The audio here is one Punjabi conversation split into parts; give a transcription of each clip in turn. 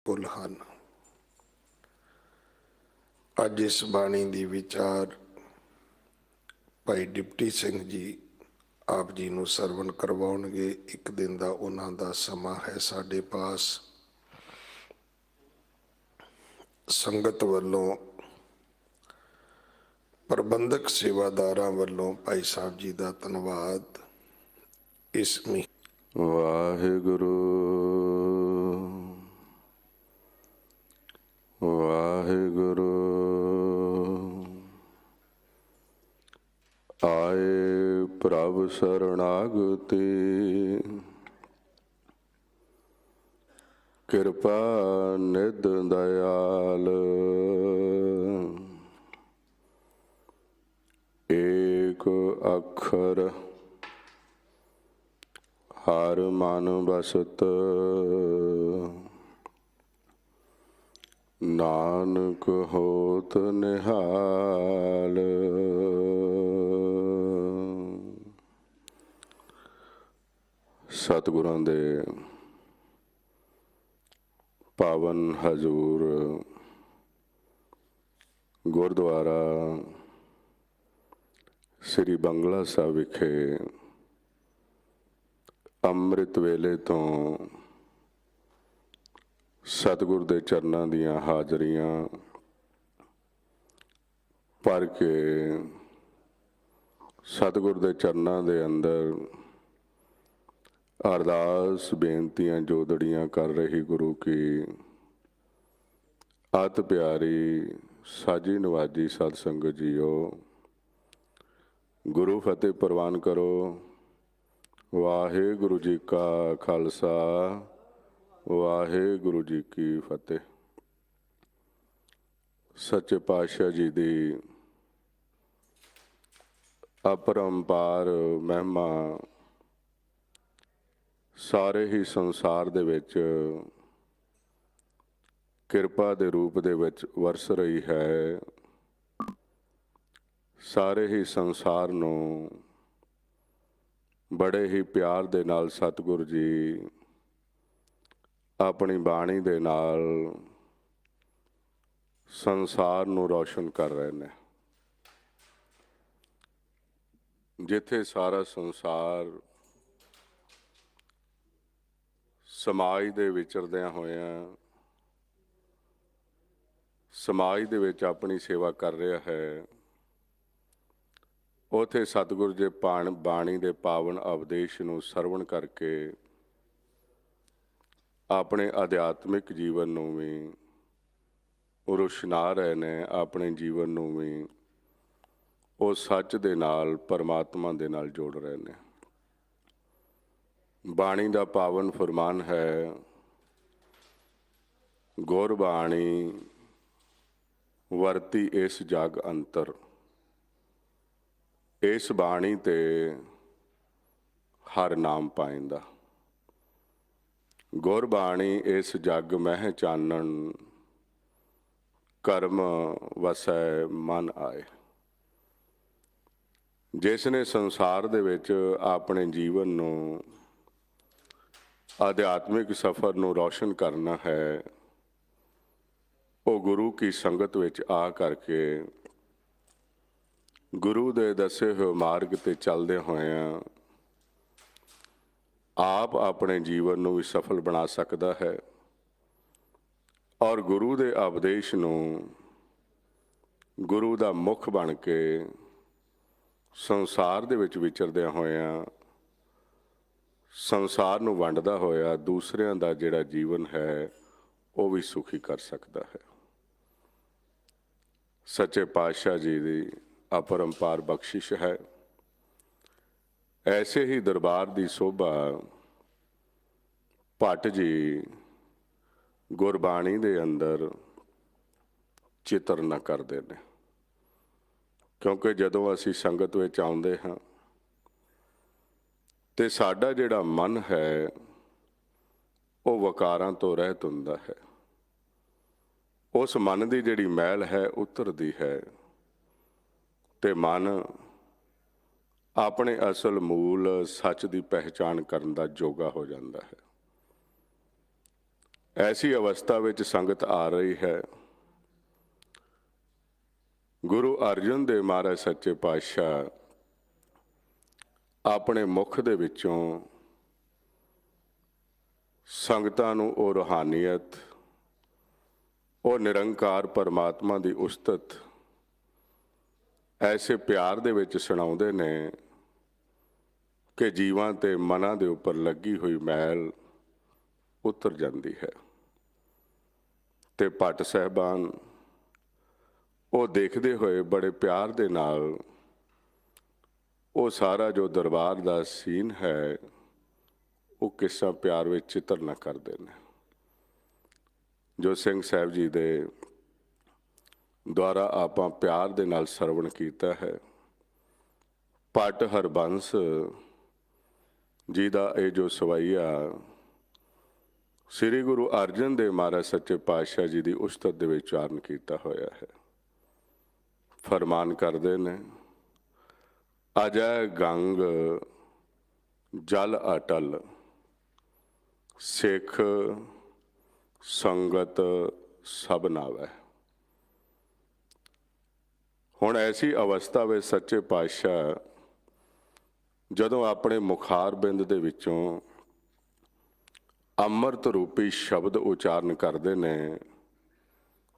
ਪੁੱਲ ਹਨ। ਅੱਜ ਇਸ ਬਾਣੀ ਦੀ ਵਿਚਾਰ ਭਾਈ ਡਿਪਟੀ ਸਿੰਘ ਜੀ ਆਪ ਜੀ ਨੂੰ ਸਰਵਣ ਕਰਵਾਉਣਗੇ। ਇੱਕ ਦਿਨ ਦਾ ਉਹਨਾਂ ਦਾ ਸਮਾਂ ਹੈ ਸਾਡੇ ਪਾਸ। ਸੰਗਤ ਵੱਲੋਂ, ਪ੍ਰਬੰਧਕ ਸੇਵਾਦਾਰਾਂ ਵੱਲੋਂ ਭਾਈ ਸਾਹਿਬ ਜੀ ਦਾ ਧੰਨਵਾਦ। ਇਸ ਵਾਹਿਗੁਰੂ ਵਾਹਿਗੁਰੂ ਆਏ ਪ੍ਰਭ ਸਰਣਾਗਤੀ, ਕਿਰਪਾ ਨਿਧ ਦਇਆਲ। ਏਕ ਅੱਖਰ ਹਰ ਮਨ ਬਸਤ, ਨਾਨਕ ਹੋਤ ਨਿਹਾਲ। ਸਤਿਗੁਰਾਂ ਦੇ ਪਾਵਨ ਹਜ਼ੂਰ ਗੁਰਦੁਆਰਾ ਸ੍ਰੀ ਬੰਗਲਾ ਸਾਹਿਬ ਵਿਖੇ ਅੰਮ੍ਰਿਤ ਵੇਲੇ ਤੋਂ ਸਤਿਗੁਰ ਦੇ ਚਰਨਾਂ ਦੀਆਂ ਹਾਜ਼ਰੀਆਂ ਭਰ ਕੇ ਸਤਿਗੁਰ ਦੇ ਚਰਨਾਂ ਦੇ ਅੰਦਰ ਅਰਦਾਸ ਬੇਨਤੀਆਂ ਜੋਦੜੀਆਂ ਕਰ ਰਹੀ ਗੁਰੂ ਕੀ ਅਤ ਪਿਆਰੀ ਸਾਜੀ ਨਵਾਜੀ ਸਤ ਸੰਗਤ ਜੀਓ, ਗੁਰੂ ਫਤਿਹ ਪ੍ਰਵਾਨ ਕਰੋ। ਵਾਹਿਗੁਰੂ ਜੀ ਕਾ ਖਾਲਸਾ, ਵਾਹਿਗੁਰੂ ਜੀ ਕੀ ਫਤਿਹ। ਸੱਚੇ ਪਾਤਸ਼ਾਹ ਜੀ ਦੀ ਅਪਰੰਪਾਰ ਮਹਿਮਾ ਸਾਰੇ ਹੀ ਸੰਸਾਰ ਦੇ ਵਿੱਚ ਕਿਰਪਾ ਦੇ ਰੂਪ ਦੇ ਵਿੱਚ ਵਰਸ ਰਹੀ ਹੈ। ਸਾਰੇ ਹੀ ਸੰਸਾਰ ਨੂੰ ਬੜੇ ਹੀ ਪਿਆਰ ਦੇ ਨਾਲ ਸਤਿਗੁਰ ਜੀ ਆਪਣੀ ਬਾਣੀ ਦੇ ਨਾਲ ਸੰਸਾਰ ਨੂੰ ਰੌਸ਼ਨ ਕਰ ਰਹੇ ਨੇ। ਜਿੱਥੇ ਸਾਰਾ ਸੰਸਾਰ ਸਮਾਜ ਦੇ ਵਿਚਰਦਿਆਂ ਹੋਇਆਂ ਸਮਾਜ ਦੇ ਵਿੱਚ ਆਪਣੀ ਸੇਵਾ ਕਰ ਰਿਹਾ ਹੈ, ਉੱਥੇ ਸਤਿਗੁਰ ਜੀ ਬਾਣੀ ਦੇ ਪਾਵਨ ਉਪਦੇਸ਼ ਨੂੰ ਸਰਵਣ ਕਰਕੇ ਆਪਣੇ ਅਧਿਆਤਮਿਕ ਜੀਵਨ ਨੂੰ ਵੀ ਰੁਸ਼ਨਾ ਰਹੇ ਨੇ, ਆਪਣੇ ਜੀਵਨ ਨੂੰ ਵੀ ਉਹ ਸੱਚ ਦੇ ਨਾਲ ਪਰਮਾਤਮਾ ਦੇ ਨਾਲ ਜੋੜ ਰਹੇ ਨੇ। ਬਾਣੀ ਦਾ ਪਾਵਨ ਫਰਮਾਨ ਹੈ, ਗੁਰਬਾਣੀ ਵਰਤੀ ਇਸ ਜਗ ਅੰਤਰ। ਇਸ ਬਾਣੀ ਤੇ ਹਰ ਨਾਮ ਪਾਇੰਦਾ। ਗੁਰਬਾਣੀ ਇਸ ਜਗ ਮਹਿ ਚਾਨਣ, ਕਰਮ ਵਸੈ ਮਨ ਆਏ। ਜਿਸ ਨੇ ਸੰਸਾਰ ਦੇ ਵਿੱਚ ਆਪਣੇ ਜੀਵਨ ਨੂੰ ਅਧਿਆਤਮਿਕ ਸਫ਼ਰ ਨੂੰ ਰੌਸ਼ਨ ਕਰਨਾ ਹੈ, ਉਹ ਗੁਰੂ ਕੀ ਸੰਗਤ ਵਿੱਚ ਆ ਕਰਕੇ ਗੁਰੂ ਦੇ ਦੱਸੇ ਹੋਏ ਮਾਰਗ ਤੇ ਚੱਲਦੇ ਹੋਇਆਂ ਆਪ ਆਪਣੇ ਜੀਵਨ ਨੂੰ ਵੀ ਸਫਲ ਬਣਾ ਸਕਦਾ ਹੈ ਔਰ ਗੁਰੂ ਦੇ ਉਪਦੇਸ਼ ਨੂੰ ਗੁਰੂ ਦਾ ਮੁੱਖ ਬਣ ਕੇ ਸੰਸਾਰ ਦੇ ਵਿੱਚ ਵਿਚਰਦਿਆਂ ਹੋਇਆਂ ਸੰਸਾਰ ਨੂੰ ਵੰਡਦਾ ਹੋਇਆ ਦੂਸਰਿਆਂ ਦਾ ਜਿਹੜਾ ਜੀਵਨ ਹੈ ਉਹ ਵੀ ਸੁਖੀ ਕਰ ਸਕਦਾ ਹੈ। ਸੱਚੇ ਪਾਤਸ਼ਾਹ ਜੀ ਦੀ ਅਪਰੰਪਾਰ ਬਖਸ਼ਿਸ਼ ਹੈ। ਐਸੇ ਹੀ ਦਰਬਾਰ ਦੀ ਸੋਭਾ ਭੱਟ ਜੀ ਗੁਰਬਾਣੀ ਦੇ ਅੰਦਰ ਚਿੱਤਰ ਨਾ ਕਰਦੇ ਨੇ, ਕਿਉਂਕਿ ਜਦੋਂ ਅਸੀਂ ਸੰਗਤ ਵਿੱਚ ਆਉਂਦੇ ਹਾਂ ਤੇ ਸਾਡਾ ਜਿਹੜਾ ਮਨ ਹੈ ਉਹ ਵਕਾਰਾਂ ਤੋਂ ਰਹਿਤ ਹੁੰਦਾ ਹੈ। ਉਸ ਮਨ ਦੀ ਜਿਹੜੀ ਮੈਲ ਹੈ ਉਤਰਦੀ ਹੈ ਤੇ ਮਨ ਆਪਣੇ ਅਸਲ ਮੂਲ ਸੱਚ ਦੀ ਪਹਿਚਾਣ ਕਰਨ ਦਾ ਜੋਗਾ ਹੋ ਜਾਂਦਾ ਹੈ। ਐਸੀ ਅਵਸਥਾ ਵਿੱਚ ਸੰਗਤ ਆ ਰਹੀ ਹੈ। ਗੁਰੂ ਅਰਜਨ ਦੇਵ ਮਹਾਰਾਜ ਸੱਚੇ ਪਾਤਸ਼ਾਹ ਆਪਣੇ ਮੁਖ ਦੇ ਵਿੱਚੋਂ ਸੰਗਤਾਂ ਨੂੰ ਉਹ ਰੂਹਾਨੀਅਤ, ਉਹ ਨਿਰੰਕਾਰ ਪਰਮਾਤਮਾ ਦੀ ਉਸਤਤ ਐਸੇ ਪਿਆਰ ਦੇ ਵਿੱਚ ਸੁਣਾਉਂਦੇ ਨੇ ਕਿ ਜੀਵਾਂ ਤੇ ਮਨਾਂ ਦੇ ਉੱਪਰ ਲੱਗੀ ਹੋਈ ਮੈਲ ਉਤਰ ਜਾਂਦੀ ਹੈ। ਤੇ ਭੱਟ ਸਾਹਿਬਾਨ ਉਹ ਦੇਖਦੇ ਹੋਏ ਬੜੇ ਪਿਆਰ ਦੇ ਨਾਲ ਉਹ ਸਾਰਾ ਜੋ ਦਰਬਾਰ ਦਾ ਸੀਨ ਹੈ ਉਹ ਕਿੱਸਾ ਪਿਆਰ ਵਿੱਚ ਚਿਤਰਨਾ ਕਰਦੇ ਨੇ, ਜੋ ਸਿੰਘ ਸਾਹਿਬ ਜੀ ਦੇ ਦੁਆਰਾ ਆਪਾਂ ਪਿਆਰ ਦੇ ਨਾਲ ਸਰਵਣ ਕੀਤਾ ਹੈ। ਭੱਟ ਹਰਬੰਸ ਜੀ ਦਾ ਇਹ ਜੋ ਸਵਈਆ ਸ੍ਰੀ ਗੁਰੂ ਅਰਜਨ ਦੇਵ ਮਹਾਰਾਜ ਸੱਚੇ ਪਾਤਸ਼ਾਹ ਜੀ ਦੀ ਉਸਤਤ ਦੇ ਵਿੱਚ ਉਚਾਰਨ ਕੀਤਾ ਹੋਇਆ ਹੈ। ਫਰਮਾਨ ਕਰਦੇ ਨੇ, ਅਜੈ ਗੰਗ ਜਲ ਅਟਲ, ਸਿੱਖ ਸੰਗਤ ਸਭ ਨਾਵੈ। ਹੁਣ ਐਸੀ ਅਵਸਥਾ ਵਿੱਚ ਸੱਚੇ ਪਾਤਸ਼ਾਹ ਜਦੋਂ ਆਪਣੇ ਮੁਖਾਰ ਬਿੰਦ ਦੇ ਵਿੱਚੋਂ ਅੰਮ੍ਰਿਤ ਰੂਪੀ ਸ਼ਬਦ ਉਚਾਰਨ ਕਰਦੇ ਨੇ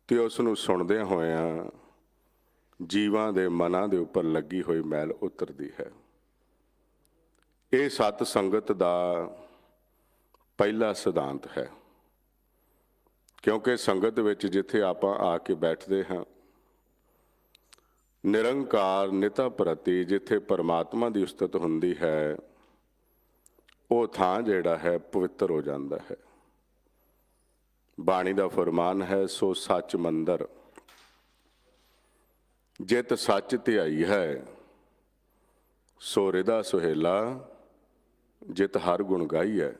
ਤੇ ਉਸ ਨੂੰ ਸੁਣਦਿਆਂ ਹੋਇਆਂ ਜੀਵਾਂ ਦੇ ਮਨਾਂ ਦੇ ਉੱਪਰ ਲੱਗੀ ਹੋਈ ਮੈਲ ਉਤਰਦੀ ਹੈ। ਇਹ ਸਤ ਸੰਗਤ ਦਾ ਪਹਿਲਾ ਸਿਧਾਂਤ ਹੈ, ਕਿਉਂਕਿ ਸੰਗਤ ਵਿੱਚ ਜਿੱਥੇ ਆਪਾਂ ਆ ਕੇ ਬੈਠਦੇ ਹਾਂ, ਨਿਰੰਕਾਰ ਨਿਤਾ ਪ੍ਰਤੀ ਜਿੱਥੇ ਪਰਮਾਤਮਾ ਦੀ ਉਸਤਤ ਹੁੰਦੀ ਹੈ, ਉਹ ਥਾਂ ਜਿਹੜਾ ਹੈ ਪਵਿੱਤਰ ਹੋ ਜਾਂਦਾ ਹੈ। ਬਾਣੀ ਦਾ ਫਰਮਾਨ ਹੈ, ਸੋ ਸੱਚ ਮੰਦਰ ਜਿਤ ਸੱਚ ਧਿਆਈ ਹੈ, ਸੋ ਰਿਦਾ ਸੁਹੇਲਾ ਜਿਤ ਹਰ ਗੁਣ ਗਾਈ ਹੈ।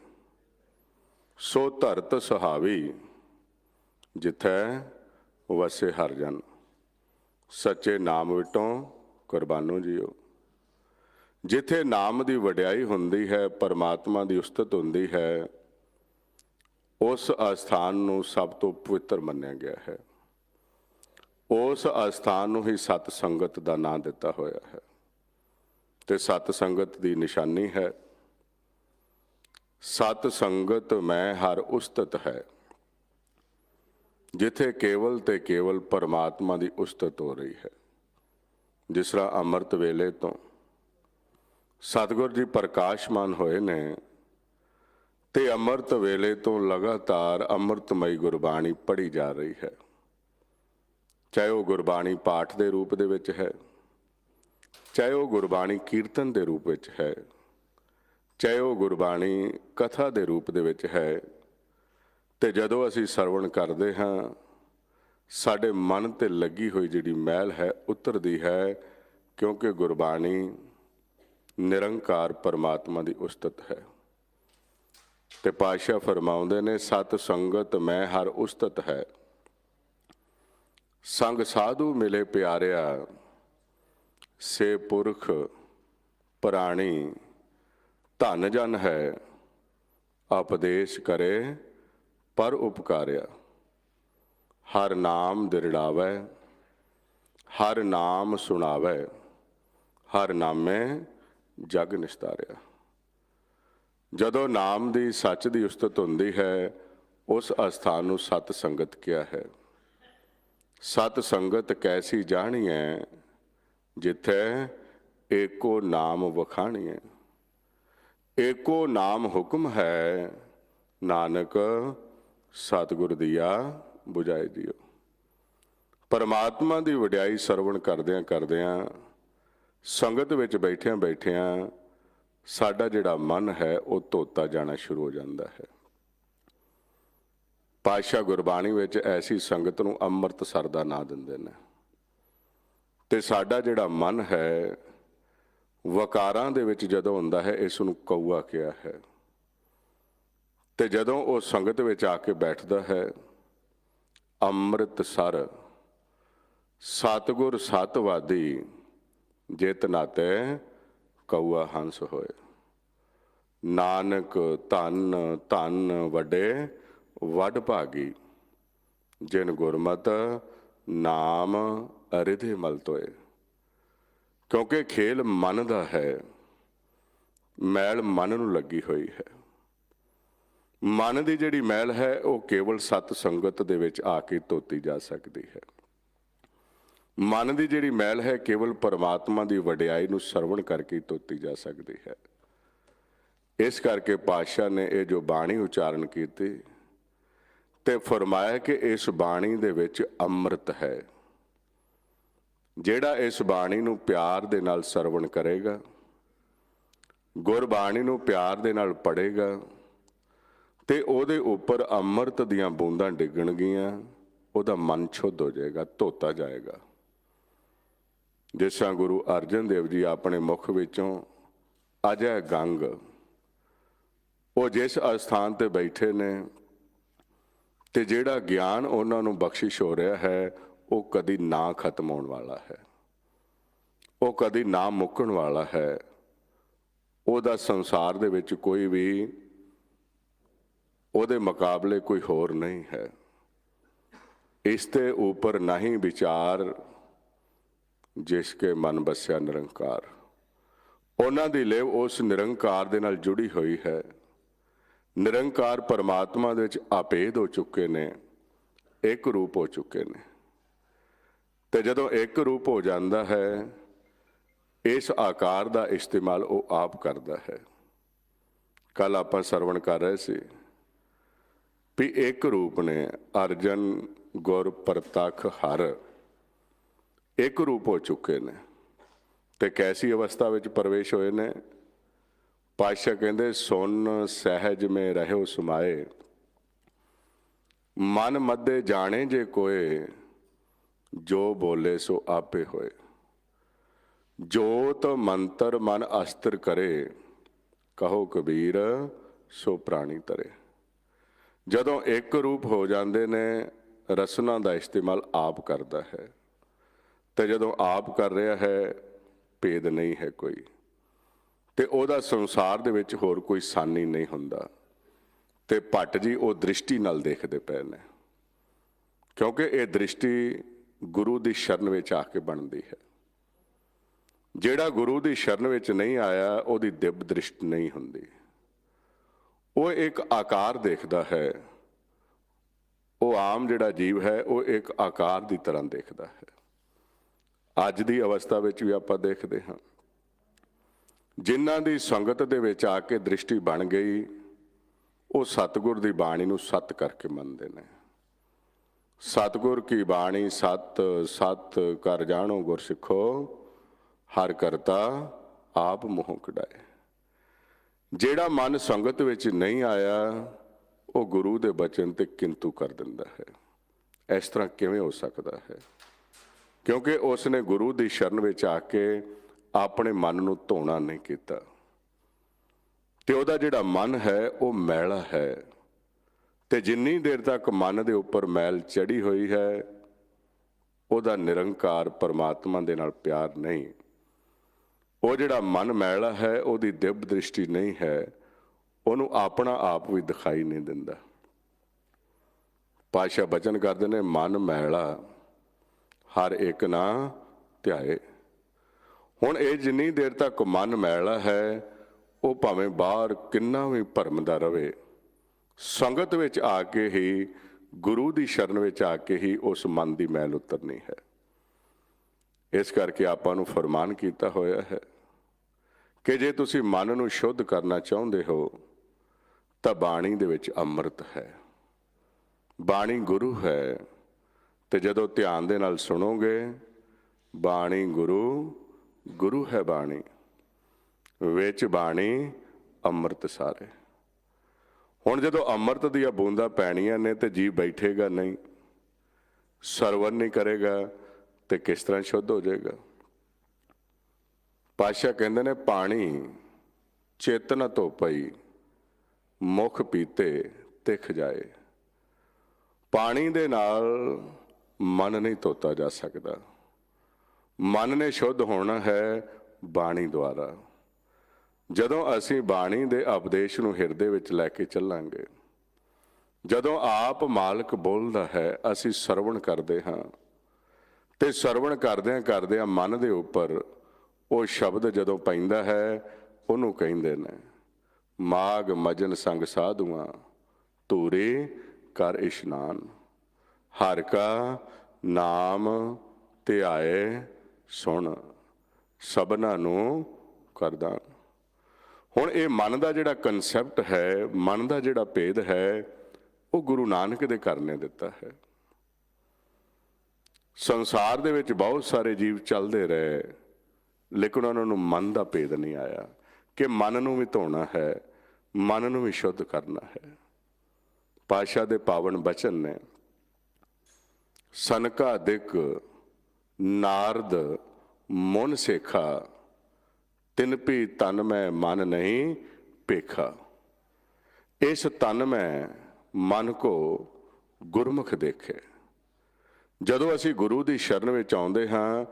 ਸੋ ਧਰਤ ਸੁਹਾਵੀ ਜਿੱਥੈ ਵਸੇ ਹਰ ਜਨ, ਸੱਚੇ ਨਾਮ ਵਿਟੋਂ ਕੁਰਬਾਨੋ ਜੀਓ। ਜਿੱਥੇ ਨਾਮ ਦੀ ਵਡਿਆਈ ਹੁੰਦੀ ਹੈ, ਪਰਮਾਤਮਾ ਦੀ ਉਸਤਤ ਹੁੰਦੀ ਹੈ, ਉਸ ਅਸਥਾਨ ਨੂੰ ਸਭ ਤੋਂ ਪਵਿੱਤਰ ਮੰਨਿਆ ਗਿਆ ਹੈ। ਉਸ ਅਸਥਾਨ ਨੂੰ ਹੀ ਸਤ ਸੰਗਤ ਦਾ ਨਾਂ ਦਿੱਤਾ ਹੋਇਆ ਹੈ। ਤੇ ਸਤ ਸੰਗਤ ਦੀ ਨਿਸ਼ਾਨੀ ਹੈ, ਸਤ ਸੰਗਤ ਮੈਂ ਹਰ ਉਸਤਤ ਹੈ। ਜਿੱਥੇ ਕੇਵਲ ਤੇ ਕੇਵਲ ਪਰਮਾਤਮਾ ਦੀ ਉਸਤਤ ਹੋ ਰਹੀ ਹੈ। ਜਿਸ ਤਰ੍ਹਾਂ ਅੰਮ੍ਰਿਤ ਵੇਲੇ ਤੋਂ ਸਤਿਗੁਰ ਜੀ ਪ੍ਰਕਾਸ਼ਮਾਨ ਹੋਏ ਨੇ ਤੇ ਅੰਮ੍ਰਿਤ ਵੇਲੇ ਤੋਂ ਲਗਾਤਾਰ ਅੰਮ੍ਰਿਤਮਈ ਗੁਰਬਾਣੀ ਪੜ੍ਹੀ ਜਾ ਰਹੀ ਹੈ। ਚਾਹੇ ਉਹ ਗੁਰਬਾਣੀ ਪਾਠ ਦੇ ਰੂਪ ਦੇ ਵਿੱਚ ਹੈ, ਚਾਹੇ ਉਹ ਗੁਰਬਾਣੀ ਕੀਰਤਨ ਦੇ ਰੂਪ ਵਿੱਚ ਹੈ, ਚਾਹੇ ਉਹ ਗੁਰਬਾਣੀ ਕਥਾ ਦੇ ਰੂਪ ਦੇ ਵਿੱਚ ਹੈ। ਤੇ ਜਦੋਂ ਅਸੀਂ ਸਰਵਣ ਕਰਦੇ ਹਾਂ, ਸਾਡੇ ਮਨ ਤੇ ਲੱਗੀ ਹੋਈ ਜਿਹੜੀ ਮੈਲ ਹੈ ਉਤਰਦੀ ਹੈ, ਕਿਉਂਕਿ ਗੁਰਬਾਣੀ ਨਿਰੰਕਾਰ ਪਰਮਾਤਮਾ ਦੀ ਉਸਤਤ ਹੈ। ਤੇ ਪਾਤਸ਼ਾਹ ਫਰਮਾਉਂਦੇ ਨੇ, ਸਤ ਸੰਗਤ ਮੈਂ ਹਰ ਉਸਤਤ ਹੈ। ਸੰਗ ਸਾਧੂ ਮਿਲੇ ਪਿਆਰਿਆ, ਸੇ ਪੁਰਖ ਪ੍ਰਾਣੀ ਧਨ ਜਨ ਹੈ। ਉਪਦੇਸ਼ ਕਰੇ ਪਰ ਉਪਕਾਰਿਆ, ਹਰ ਨਾਮ ਦਿਰੜਾਵੈ, ਹਰ ਨਾਮ ਸੁਣਾਵੈ, ਹਰ ਨਾਮੇ ਜਗ ਨਿਸਤਾਰਿਆ। ਜਦੋਂ ਨਾਮ ਦੀ ਸੱਚ ਦੀ ਉਸਤਤ ਹੁੰਦੀ ਹੈ, ਉਸ ਅਸਥਾਨ ਨੂੰ ਸਤ ਸੰਗਤ ਕਿਹਾ ਹੈ। ਸਤ ਸੰਗਤ ਕੈਸੀ ਜਾਣੀਐ, ਜਿੱਥੇ ਏਕੋ ਨਾਮ ਵਖਾਣੀਐ। ਏਕੋ ਨਾਮ ਹੁਕਮ ਹੈ, ਨਾਨਕ ਸਤਿਗੁਰ ਦੀਆ ਬੁਝਾਏ ਦਿਓ। ਪਰਮਾਤਮਾ ਦੀ ਵਡਿਆਈ ਸਰਵਣ ਕਰਦਿਆਂ ਕਰਦਿਆਂ, ਸੰਗਤ ਵਿੱਚ ਬੈਠਿਆਂ ਬੈਠਿਆਂ ਸਾਡਾ ਜਿਹੜਾ ਮਨ ਹੈ ਉਹ ਧੋਤਾ ਜਾਣਾ ਸ਼ੁਰੂ ਹੋ ਜਾਂਦਾ ਹੈ। ਪਾਤਸ਼ਾਹ ਗੁਰਬਾਣੀ ਵਿੱਚ ਐਸੀ ਸੰਗਤ ਨੂੰ ਅੰਮ੍ਰਿਤਸਰ ਦਾ ਨਾਂ ਦਿੰਦੇ ਨੇ। ਤੇ ਸਾਡਾ ਜਿਹੜਾ ਮਨ ਹੈ ਵਕਾਰਾਂ ਦੇ ਵਿੱਚ ਜਦੋਂ ਹੁੰਦਾ ਹੈ, ਇਸ ਨੂੰ ਕਊਆ ਕਿਹਾ ਹੈ। ਤੇ ਜਦੋਂ ਉਹ ਸੰਗਤ ਵਿੱਚ ਆ ਕੇ ਬੈਠਦਾ ਹੈ, ਅੰਮ੍ਰਿਤਸਰ ਸਤਿਗੁਰ ਸਤਵਾਦੀ ਜਿਤ ਨਾਤੇ ਕਊਆ ਹੰਸ ਹੋਏ। ਨਾਨਕ ਧੰਨ ਧੰਨ ਵੱਡੇ ਵੱਡ ਭਾਗੀ ਜਿਨ ਗੁਰਮਤ ਨਾਮ ਅਰਿਧੇ ਮਲ ਤੋਏ। ਕਿਉਂਕਿ ਖੇਲ ਮਨ ਦਾ ਹੈ, ਮੈਲ ਮਨ ਨੂੰ ਲੱਗੀ ਹੋਈ ਹੈ। ਮਨ ਦੀ ਜਿਹੜੀ ਮੈਲ ਹੈ ਉਹ ਕੇਵਲ ਸਤ ਸੰਗਤ ਦੇ ਵਿੱਚ ਆ ਕੇ ਧੋਤੀ ਜਾ ਸਕਦੀ ਹੈ। ਮਨ ਦੀ ਜਿਹੜੀ ਮੈਲ ਹੈ ਕੇਵਲ ਪਰਮਾਤਮਾ ਦੀ ਵਡਿਆਈ ਨੂੰ ਸਰਵਣ ਕਰਕੇ ਧੋਤੀ ਜਾ ਸਕਦੀ ਹੈ। ਇਸ ਕਰਕੇ ਪਾਤਸ਼ਾਹ ਨੇ ਇਹ ਜੋ ਬਾਣੀ ਉਚਾਰਨ ਕੀਤੀ ਤੇ ਫਰਮਾਇਆ ਕਿ ਇਸ ਬਾਣੀ ਦੇ ਵਿੱਚ ਅੰਮ੍ਰਿਤ ਹੈ। ਜਿਹੜਾ ਇਸ ਬਾਣੀ ਨੂੰ ਪਿਆਰ ਦੇ ਨਾਲ ਸਰਵਣ ਕਰੇਗਾ, ਗੁਰਬਾਣੀ ਨੂੰ ਪਿਆਰ ਦੇ ਨਾਲ ਪੜ੍ਹੇਗਾ ਤੇ ਉਹਦੇ ਉੱਪਰ ਅੰਮ੍ਰਿਤ ਦੀਆਂ ਬੂੰਦਾਂ ਡਿੱਗਣਗੀਆਂ, ਉਹਦਾ ਮਨ ਸ਼ੁੱਧ ਹੋ ਜਾਏਗਾ, ਧੋਤਾ ਜਾਏਗਾ। ਜਿਸ ਤਰ੍ਹਾਂ ਗੁਰੂ ਅਰਜਨ ਦੇਵ ਜੀ ਆਪਣੇ ਮੁਖ ਵਿੱਚੋਂ ਅਜੈ ਗੰਗ, ਉਹ ਜਿਸ ਅਸਥਾਨ ਤੇ ਬੈਠੇ ਨੇ ਤੇ ਜਿਹੜਾ ਗਿਆਨ ਉਹਨਾਂ ਨੂੰ ਬਖਸ਼ਿਸ਼ ਹੋ ਰਿਹਾ ਹੈ ਉਹ ਕਦੀ ਨਾ ਖਤਮ ਹੋਣ ਵਾਲਾ ਹੈ, ਉਹ ਕਦੀ ਨਾ ਮੁੱਕਣ ਵਾਲਾ ਹੈ। ਉਹਦਾ ਸੰਸਾਰ ਦੇ ਵਿੱਚ ਕੋਈ ਵੀ ਉਹਦੇ ਮੁਕਾਬਲੇ ਕੋਈ ਹੋਰ ਨਹੀਂ ਹੈ। ਇਸ ਤੇ ਉੱਪਰ ਨਹੀਂ ਵਿਚਾਰ ਜਿਸ ਕੇ ਮਨ ਬਸਿਆ ਨਿਰੰਕਾਰ। ਉਹਨਾਂ ਦੀ ਲਿਵ ਉਸ ਨਿਰੰਕਾਰ ਦੇ ਨਾਲ ਜੁੜੀ ਹੋਈ ਹੈ। ਨਿਰੰਕਾਰ ਪਰਮਾਤਮਾ ਦੇ ਵਿੱਚ ਆਪੇਦ ਹੋ ਚੁੱਕੇ ਨੇ, ਇੱਕ ਰੂਪ ਹੋ ਚੁੱਕੇ ਨੇ। ਤੇ ਜਦੋਂ ਇੱਕ ਰੂਪ ਹੋ ਜਾਂਦਾ ਹੈ, ਇਸ ਆਕਾਰ ਦਾ ਇਸਤੇਮਾਲ ਉਹ ਆਪ ਕਰਦਾ ਹੈ। ਕੱਲ ਆਪਾਂ ਸਰਵਣ ਕਰ ਰਹੇ ਸੀ ਵੀ ਇੱਕ ਰੂਪ ਨੇ ਅਰਜਨ ਗੁਰ ਪ੍ਰਤੱਖ ਹਰ, ਇੱਕ ਰੂਪ ਹੋ ਚੁੱਕੇ ਨੇ। ਤੇ ਕੈਸੀ ਅਵਸਥਾ ਵਿੱਚ ਪ੍ਰਵੇਸ਼ ਹੋਏ ਨੇ? ਪਾਤਸ਼ਾਹ ਕਹਿੰਦੇ ਸੁਨ ਸਹਿਜ ਮੇ ਰਹਿਓ ਸਮਾਏ, ਮਨ ਮੱਧੇ ਜਾਣੇ ਜੇ ਕੋਏ, ਜੋ ਬੋਲੇ ਸੋ ਆਪੇ ਹੋਏ। ਜੋਤ ਮੰਤਰ ਮਨ ਅਸਤਰ ਕਰੇ, ਕਹੋ ਕਬੀਰ ਸੋ ਪ੍ਰਾਣੀ ਤਰੇ। ਜਦੋਂ ਇੱਕ ਰੂਪ ਹੋ ਜਾਂਦੇ ਨੇ, ਰਸਨਾ ਦਾ ਇਸਤੇਮਾਲ ਆਪ ਕਰਦਾ ਹੈ। ਤੇ ਜਦੋਂ ਆਪ ਕਰ ਰਿਹਾ ਹੈ, ਭੇਦ ਨਹੀਂ ਹੈ ਕੋਈ, ਤੇ ਉਹਦਾ ਸੰਸਾਰ ਦੇ ਵਿੱਚ ਹੋਰ ਕੋਈ ਸਾਨੀ ਨਹੀਂ ਹੁੰਦਾ। ਤੇ ਭੱਟ ਜੀ ਉਹ ਦ੍ਰਿਸ਼ਟੀ ਨਾਲ ਦੇਖਦੇ ਪਏ ਨੇ, ਕਿਉਂਕਿ ਇਹ ਦ੍ਰਿਸ਼ਟੀ ਗੁਰੂ ਦੀ ਸ਼ਰਨ ਵਿੱਚ ਆ ਕੇ ਬਣਦੀ ਹੈ। ਜਿਹੜਾ ਗੁਰੂ ਦੀ ਸ਼ਰਨ ਵਿੱਚ ਨਹੀਂ ਆਇਆ, ਉਹਦੀ ਦਿਵ ਦ੍ਰਿਸ਼ਟ ਨਹੀਂ ਹੁੰਦੀ। ਉਹ ਇੱਕ ਆਕਾਰ ਦੇਖਦਾ ਹੈ। ਉਹ ਆਮ ਜਿਹੜਾ ਜੀਵ ਹੈ ਉਹ ਇੱਕ ਆਕਾਰ ਦੀ ਤਰ੍ਹਾਂ ਦੇਖਦਾ ਹੈ। ਅੱਜ ਦੀ ਅਵਸਥਾ ਵਿੱਚ ਵੀ ਆਪਾਂ ਦੇਖਦੇ ਹਾਂ, ਜਿਨ੍ਹਾਂ ਦੀ ਸੰਗਤ ਦੇ ਵਿੱਚ ਆ ਕੇ ਦ੍ਰਿਸ਼ਟੀ ਬਣ ਗਈ, ਉਹ ਸਤਿਗੁਰ ਦੀ ਬਾਣੀ ਨੂੰ ਸਤ ਕਰਕੇ ਮੰਨਦੇ ਨੇ। ਸਤਿਗੁਰ ਕੀ ਬਾਣੀ ਸਤ, ਸਤ ਕਰ ਜਾਣੋ ਗੁਰ ਸਿੱਖੋ, ਹਰ ਕਰਤਾ ਆਪ ਮੋਹ ਕਢਾਏ। ਜਿਹੜਾ ਮਨ ਸੰਗਤ ਵਿੱਚ ਨਹੀਂ ਆਇਆ, ਉਹ ਗੁਰੂ ਦੇ ਬਚਨ ਤੇ ਕਿੰਤੂ ਕਰ ਦਿੰਦਾ ਹੈ। ਇਸ ਤਰ੍ਹਾਂ ਕਿਵੇਂ ਹੋ ਸਕਦਾ ਹੈ? ਕਿਉਂਕਿ ਉਸ ਨੇ ਗੁਰੂ ਦੀ ਸ਼ਰਨ ਵਿੱਚ ਆ ਕੇ ਆਪਣੇ ਮਨ ਨੂੰ ਧੋਣਾ ਨਹੀਂ ਕੀਤਾ। ਤੇ ਉਹਦਾ ਜਿਹੜਾ ਮਨ ਹੈ ਉਹ ਮੈਲਾ ਹੈ। ਤੇ ਜਿੰਨੀ ਦੇਰ ਤੱਕ ਮਨ ਦੇ ਉੱਪਰ ਮੈਲ ਚੜੀ ਹੋਈ ਹੈ, ਉਹਦਾ ਨਿਰੰਕਾਰ ਪਰਮਾਤਮਾ ਦੇ ਨਾਲ ਪਿਆਰ ਨਹੀਂ। ਉਹ ਜਿਹੜਾ ਮਨ ਮੈਲਾ ਹੈ, ਉਹਦੀ ਦਿਵ ਦ੍ਰਿਸ਼ਟੀ ਨਹੀਂ ਹੈ, ਉਹਨੂੰ ਆਪਣਾ ਆਪ ਵੀ ਦਿਖਾਈ ਨਹੀਂ ਦਿੰਦਾ। ਪਾਤਸ਼ਾਹ ਬਚਨ ਕਰਦੇ ਨੇ, ਮਨ ਮੈਲਾ ਹਰ ਇੱਕ ਨਾ ਧਿਆਏ। ਹੁਣ ਇਹ ਜਿੰਨੀ ਦੇਰ ਤੱਕ ਮਨ ਮੈਲਾ ਹੈ, ਉਹ ਭਾਵੇਂ ਬਾਹਰ ਕਿੰਨਾ ਵੀ ਭਰਮਦਾ ਰਵੇ, ਸੰਗਤ ਵਿੱਚ ਆ ਕੇ ਹੀ, ਗੁਰੂ ਦੀ ਸ਼ਰਨ ਵਿੱਚ ਆ ਕੇ ਹੀ ਉਸ ਮਨ ਦੀ ਮੈਲ ਉਤਰਨੀ ਹੈ। ਇਸ ਕਰਕੇ ਆਪਾਂ ਨੂੰ ਫਰਮਾਨ ਕੀਤਾ ਹੋਇਆ ਹੈ ਕਿ ਜੇ ਤੁਸੀਂ ਮਨ ਨੂੰ ਸ਼ੁੱਧ ਕਰਨਾ ਚਾਹੁੰਦੇ ਹੋ ਤਾਂ ਬਾਣੀ ਦੇ ਵਿੱਚ ਅੰਮ੍ਰਿਤ ਹੈ, ਬਾਣੀ ਗੁਰੂ ਹੈ। ਤੇ ਜਦੋਂ ਧਿਆਨ ਦੇ ਨਾਲ ਸੁਣੋਗੇ, ਬਾਣੀ ਗੁਰੂ, ਗੁਰੂ ਹੈ ਬਾਣੀ, ਵਿੱਚ ਬਾਣੀ ਅੰਮ੍ਰਿਤ ਸਾਰੇ। ਹੁਣ ਜਦੋਂ ਅੰਮ੍ਰਿਤ ਦੀਆਂ ਬੂੰਦਾਂ ਪੈਣੀਆਂ ਨੇ ਤੇ ਜੀਵ ਬੈਠੇਗਾ ਨਹੀਂ, ਸਰਵਣ ਨਹੀਂ ਕਰੇਗਾ, ਤੇ ਕਿਸ ਤਰ੍ਹਾਂ ਸ਼ੁੱਧ ਹੋ ਜਾਏਗਾ? ਪਾਤਸ਼ਾਹ ਕਹਿੰਦੇ ਨੇ, ਪਾਣੀ ਚਿੱਤ ਨ ਧੋ ਪਈ, ਮੁਖ ਪੀਤੇ ਤਿਖ ਜਾਏ। ਪਾਣੀ ਦੇ ਨਾਲ ਮਨ ਨਹੀਂ ਧੋਤਾ ਜਾ ਸਕਦਾ। ਮਨ ਨੇ ਸ਼ੁੱਧ ਹੋਣਾ ਹੈ ਬਾਣੀ ਦੁਆਰਾ। ਜਦੋਂ ਅਸੀਂ ਬਾਣੀ ਦੇ ਉਪਦੇਸ਼ ਨੂੰ ਹਿਰਦੇ ਵਿੱਚ ਲੈ ਕੇ ਚੱਲਾਂਗੇ, ਜਦੋਂ ਆਪ ਮਾਲਕ ਬੋਲਦਾ ਹੈ ਅਸੀਂ ਸਰਵਣ ਕਰਦੇ ਹਾਂ, ਤੇ ਸਰਵਣ ਕਰਦਿਆਂ ਮਨ ਦੇ ਉੱਪਰ ਉਹ ਸ਼ਬਦ ਜਦੋਂ ਪੈਂਦਾ ਹੈ ਉਹਨੂੰ ਕਹਿੰਦੇ ਨੇ ਮਾਗ ਮਜਨ ਸੰਗ ਸਾਧੂਆਂ ਧੂਰੇ ਕਰ ਇਸ਼ਨਾਨ, ਹਰ ਕਾ ਨਾਮ ਧਿਆਏ ਸੁਣ ਸਭਨਾਂ ਨੂੰ ਕਰਦਾ। ਹੁਣ ਇਹ ਮਨ ਦਾ ਜਿਹੜਾ ਕਨਸੈਪਟ ਹੈ, ਮਨ ਦਾ ਜਿਹੜਾ ਭੇਦ ਹੈ, ਉਹ ਗੁਰੂ ਨਾਨਕ ਦੇ ਘਰ ਨੇ ਦਿੱਤਾ ਹੈ। ਸੰਸਾਰ ਦੇ ਵਿੱਚ ਬਹੁਤ ਸਾਰੇ ਜੀਵ ਚੱਲਦੇ ਰਹੇ, ਲੇਕਿਨ ਉਹਨਾਂ ਨੂੰ ਮਨ ਦਾ ਭੇਦ ਨਹੀਂ ਆਇਆ ਕਿ ਮਨ ਨੂੰ ਵੀ ਧੋਣਾ ਹੈ, ਮਨ ਨੂੰ ਵੀ ਸ਼ੁੱਧ ਕਰਨਾ ਹੈ। ਪਾਤਸ਼ਾਹ ਦੇ ਪਾਵਨ ਬਚਨ ਨੇ ਸਨਕਾਦਿਕ ਨਾਰਦ ਮੁਨ ਸੇਖਾ, ਤਿਨ ਭੀ ਤਨ ਮੈਂ ਮਨ ਨਹੀਂ ਭੇਖਾ। ਇਸ ਤਨ ਮੈਂ ਮਨ ਕੋ ਗੁਰਮੁਖ ਦੇਖੇ। ਜਦੋਂ ਅਸੀਂ ਗੁਰੂ ਦੀ ਸ਼ਰਨ ਵਿੱਚ ਆਉਂਦੇ ਹਾਂ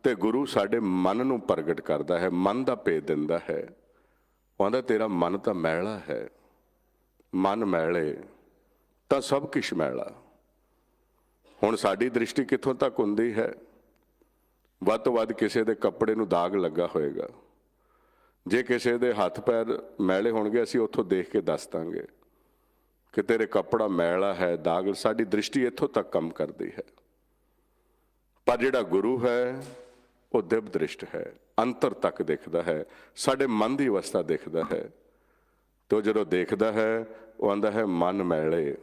ਤੇ ਗੁਰੂ ਸਾਡੇ ਮਨ ਨੂੰ ਪ੍ਰਗਟ ਕਰਦਾ ਹੈ, ਮਨ ਦਾ ਭੇਦ ਦਿੰਦਾ ਹੈ। ਉਹ ਕਹਿੰਦਾ ਤੇਰਾ ਮਨ ਤਾਂ ਮੈਲਾ ਹੈ, ਮਨ ਮੈਲੇ ਤਾਂ ਸਭ ਕੁਛ ਮੈਲਾ। ਹੁਣ ਸਾਡੀ ਦ੍ਰਿਸ਼ਟੀ ਕਿੱਥੋਂ ਤੱਕ ਹੁੰਦੀ ਹੈ? ਵੱਧ ਤੋਂ ਵੱਧ ਕਿਸੇ ਦੇ ਕੱਪੜੇ ਨੂੰ ਦਾਗ ਲੱਗਾ ਹੋਏਗਾ, ਜੇ ਕਿਸੇ ਦੇ ਹੱਥ ਪੈਰ ਮੈਲੇ ਹੋਣਗੇ ਅਸੀਂ ਉੱਥੋਂ ਦੇਖ ਕੇ ਦੱਸ ਦਾਂਗੇ ਕਿ ਤੇਰੇ ਕੱਪੜਾ ਮੈਲਾ ਹੈ, ਦਾਗ। ਸਾਡੀ ਦ੍ਰਿਸ਼ਟੀ ਇੱਥੋਂ ਤੱਕ ਕੰਮ ਕਰਦੀ ਹੈ। ਪਰ ਜਿਹੜਾ ਗੁਰੂ ਹੈ ਉਹ ਦਿਵ ਦ੍ਰਿਸ਼ਟ ਹੈ, ਅੰਤਰ ਤੱਕ ਦੇਖਦਾ ਹੈ, ਸਾਡੇ ਮਨ ਦੀ ਅਵਸਥਾ ਦੇਖਦਾ ਹੈ। ਤੇ ਉਹ ਜਦੋਂ ਦੇਖਦਾ ਹੈ ਉਹ ਆਂਦਾ ਹੈ ਮਨ ਮੈਲੇ,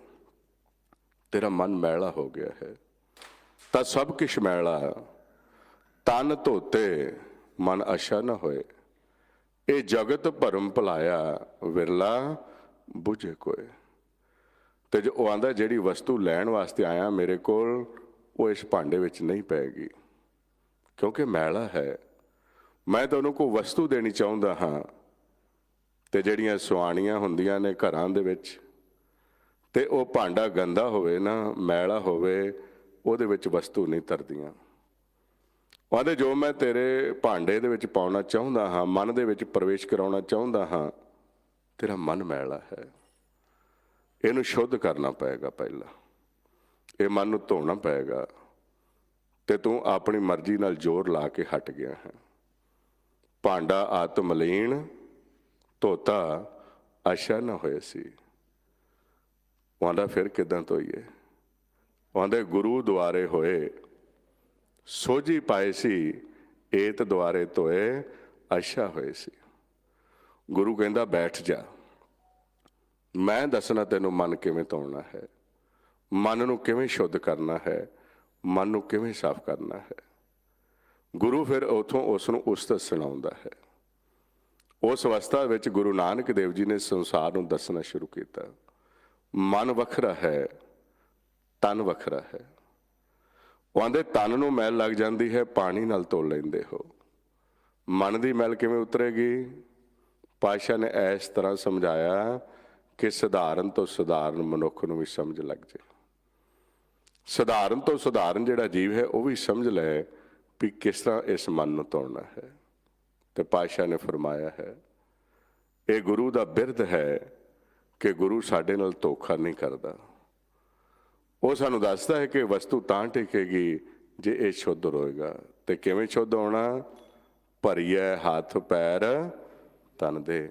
ਤੇਰਾ ਮਨ ਮੈਲਾ ਹੋ ਗਿਆ ਹੈ ਤਾਂ ਸਭ ਕੁਛ ਮੈਲਾ। ਤਨ ਧੋਤੇ ਮਨ ਅਛਾ ਨਾ ਹੋਏ, ਇਹ ਜਗਤ ਭਰਮ ਭੁਲਾਇਆ ਵਿਰਲਾ ਬੁਝੇ ਕੋਏ। ਤੇ ਜੋ ਉਹ ਆਂਦਾ ਜਿਹੜੀ ਵਸਤੂ ਲੈਣ ਵਾਸਤੇ ਆਇਆ ਮੇਰੇ ਕੋਲ, ਉਹ ਇਸ ਭਾਂਡੇ ਵਿੱਚ ਨਹੀਂ ਪਏਗੀ ਕਿਉਂਕਿ ਮੈਲਾ ਹੈ। ਮੈਂ ਤੁਹਾਨੂੰ ਕੋਈ ਵਸਤੂ ਦੇਣੀ ਚਾਹੁੰਦਾ ਹਾਂ, ਤੇ ਜਿਹੜੀਆਂ ਸੁਆਣੀਆਂ ਹੁੰਦੀਆਂ ਨੇ ਘਰਾਂ ਦੇ ਵਿੱਚ, ਤੇ ਉਹ ਭਾਂਡਾ ਗੰਦਾ ਹੋਵੇ ਨਾ, ਮੈਲਾ ਹੋਵੇ, ਉਹਦੇ ਵਿੱਚ ਵਸਤੂ ਨਹੀਂ ਧਰਦੀਆਂ। ਉਹਦੇ ਜੋ ਮੈਂ ਤੇਰੇ ਭਾਂਡੇ ਦੇ ਵਿੱਚ ਪਾਉਣਾ ਚਾਹੁੰਦਾ ਹਾਂ, ਮਨ ਦੇ ਵਿੱਚ ਪ੍ਰਵੇਸ਼ ਕਰਾਉਣਾ ਚਾਹੁੰਦਾ ਹਾਂ, ਤੇਰਾ ਮਨ ਮੈਲਾ ਹੈ, ਇਹਨੂੰ ਸ਼ੁੱਧ ਕਰਨਾ ਪਏਗਾ। ਪਹਿਲਾਂ ਇਹ ਮਨ ਨੂੰ ਧੋਣਾ ਪਏਗਾ, ਤੇ ਤੂੰ ਆਪਣੀ ਮਰਜ਼ੀ ਨਾਲ ਜ਼ੋਰ ਲਾ ਕੇ ਹਟ ਗਿਆ ਹੈ। ਭਾਂਡਾ ਆਤਮ ਲੀਨ ਧੋਤਾ ਅਛਾ ਨਾ ਹੋਏ ਸੀ। ਉਹ ਆਂਦਾ ਫਿਰ ਕਿੱਦਾਂ ਧੋਈਏ? ਉਹ ਆਂਦੇ ਗੁਰੂ ਦੁਆਰੇ ਹੋਏ ਸੋਝੀ ਪਾਏ ਸੀ, ਏਤ ਦੁਆਰੇ ਧੋਏ ਅਛਾ ਹੋਏ ਸੀ। ਗੁਰੂ ਕਹਿੰਦਾ ਬੈਠ ਜਾ, ਮੈਂ ਦੱਸਣਾ ਤੈਨੂੰ ਮਨ ਕਿਵੇਂ ਧੋਣਾ ਹੈ, ਮਨ ਨੂੰ ਕਿਵੇਂ ਸ਼ੁੱਧ ਕਰਨਾ ਹੈ, ਮਨ ਨੂੰ ਕਿਵੇਂ ਸਾਫ਼ ਕਰਨਾ ਹੈ। ਗੁਰੂ ਫਿਰ ਉੱਥੋਂ ਉਸ ਨੂੰ ਉਸਤਤ ਸੁਣਾਉਂਦਾ ਹੈ। ਉਸ ਅਵਸਥਾ ਵਿੱਚ ਗੁਰੂ ਨਾਨਕ ਦੇਵ ਜੀ ਨੇ ਸੰਸਾਰ ਨੂੰ ਦੱਸਣਾ ਸ਼ੁਰੂ ਕੀਤਾ। ਮਨ ਵੱਖਰਾ ਹੈ, ਤਨ ਵੱਖਰਾ ਹੈ। ਉਹ ਆਂਦੇ ਤਨ ਨੂੰ ਮੈਲ ਲੱਗ ਜਾਂਦੀ ਹੈ, ਪਾਣੀ ਨਾਲ ਧੋ ਲੈਂਦੇ ਹੋ, ਮਨ ਦੀ ਮੈਲ ਕਿਵੇਂ ਉਤਰੇਗੀ? ਪਾਤਸ਼ਾਹ ਨੇ ਇਸ ਤਰ੍ਹਾਂ ਸਮਝਾਇਆ ਕਿ ਸਧਾਰਨ ਤੋਂ ਸਧਾਰਨ ਮਨੁੱਖ ਨੂੰ ਵੀ ਸਮਝ ਲੱਗ ਜਾਏ। ਸਧਾਰਨ ਤੋਂ ਸਧਾਰਨ ਜਿਹੜਾ ਜੀਵ ਹੈ ਉਹ ਵੀ ਸਮਝ ਲੈ ਵੀ ਕਿਸ ਤਰ੍ਹਾਂ ਇਸ ਮਨ ਨੂੰ ਧੋਣਾ ਹੈ। ਤੇ ਪਾਤਸ਼ਾਹ ਨੇ ਫਰਮਾਇਆ ਹੈ ਇਹ ਗੁਰੂ ਦਾ ਬਿਰਧ ਹੈ ਕਿ ਗੁਰੂ ਸਾਡੇ ਨਾਲ ਧੋਖਾ ਨਹੀਂ ਕਰਦਾ। ਉਹ ਸਾਨੂੰ ਦੱਸਦਾ ਹੈ ਕਿ ਵਸਤੂ ਤਾਂ ਟਿਕੇਗੀ ਜੇ ਇਹ ਸ਼ੁੱਧ ਹੋਏਗਾ। ਤੇ ਕਿਵੇਂ ਸ਼ੁੱਧ ਹੋਣਾ? ਭਰੀਏ ਹੱਥ ਪੈਰ ਤਨ ਦੇ।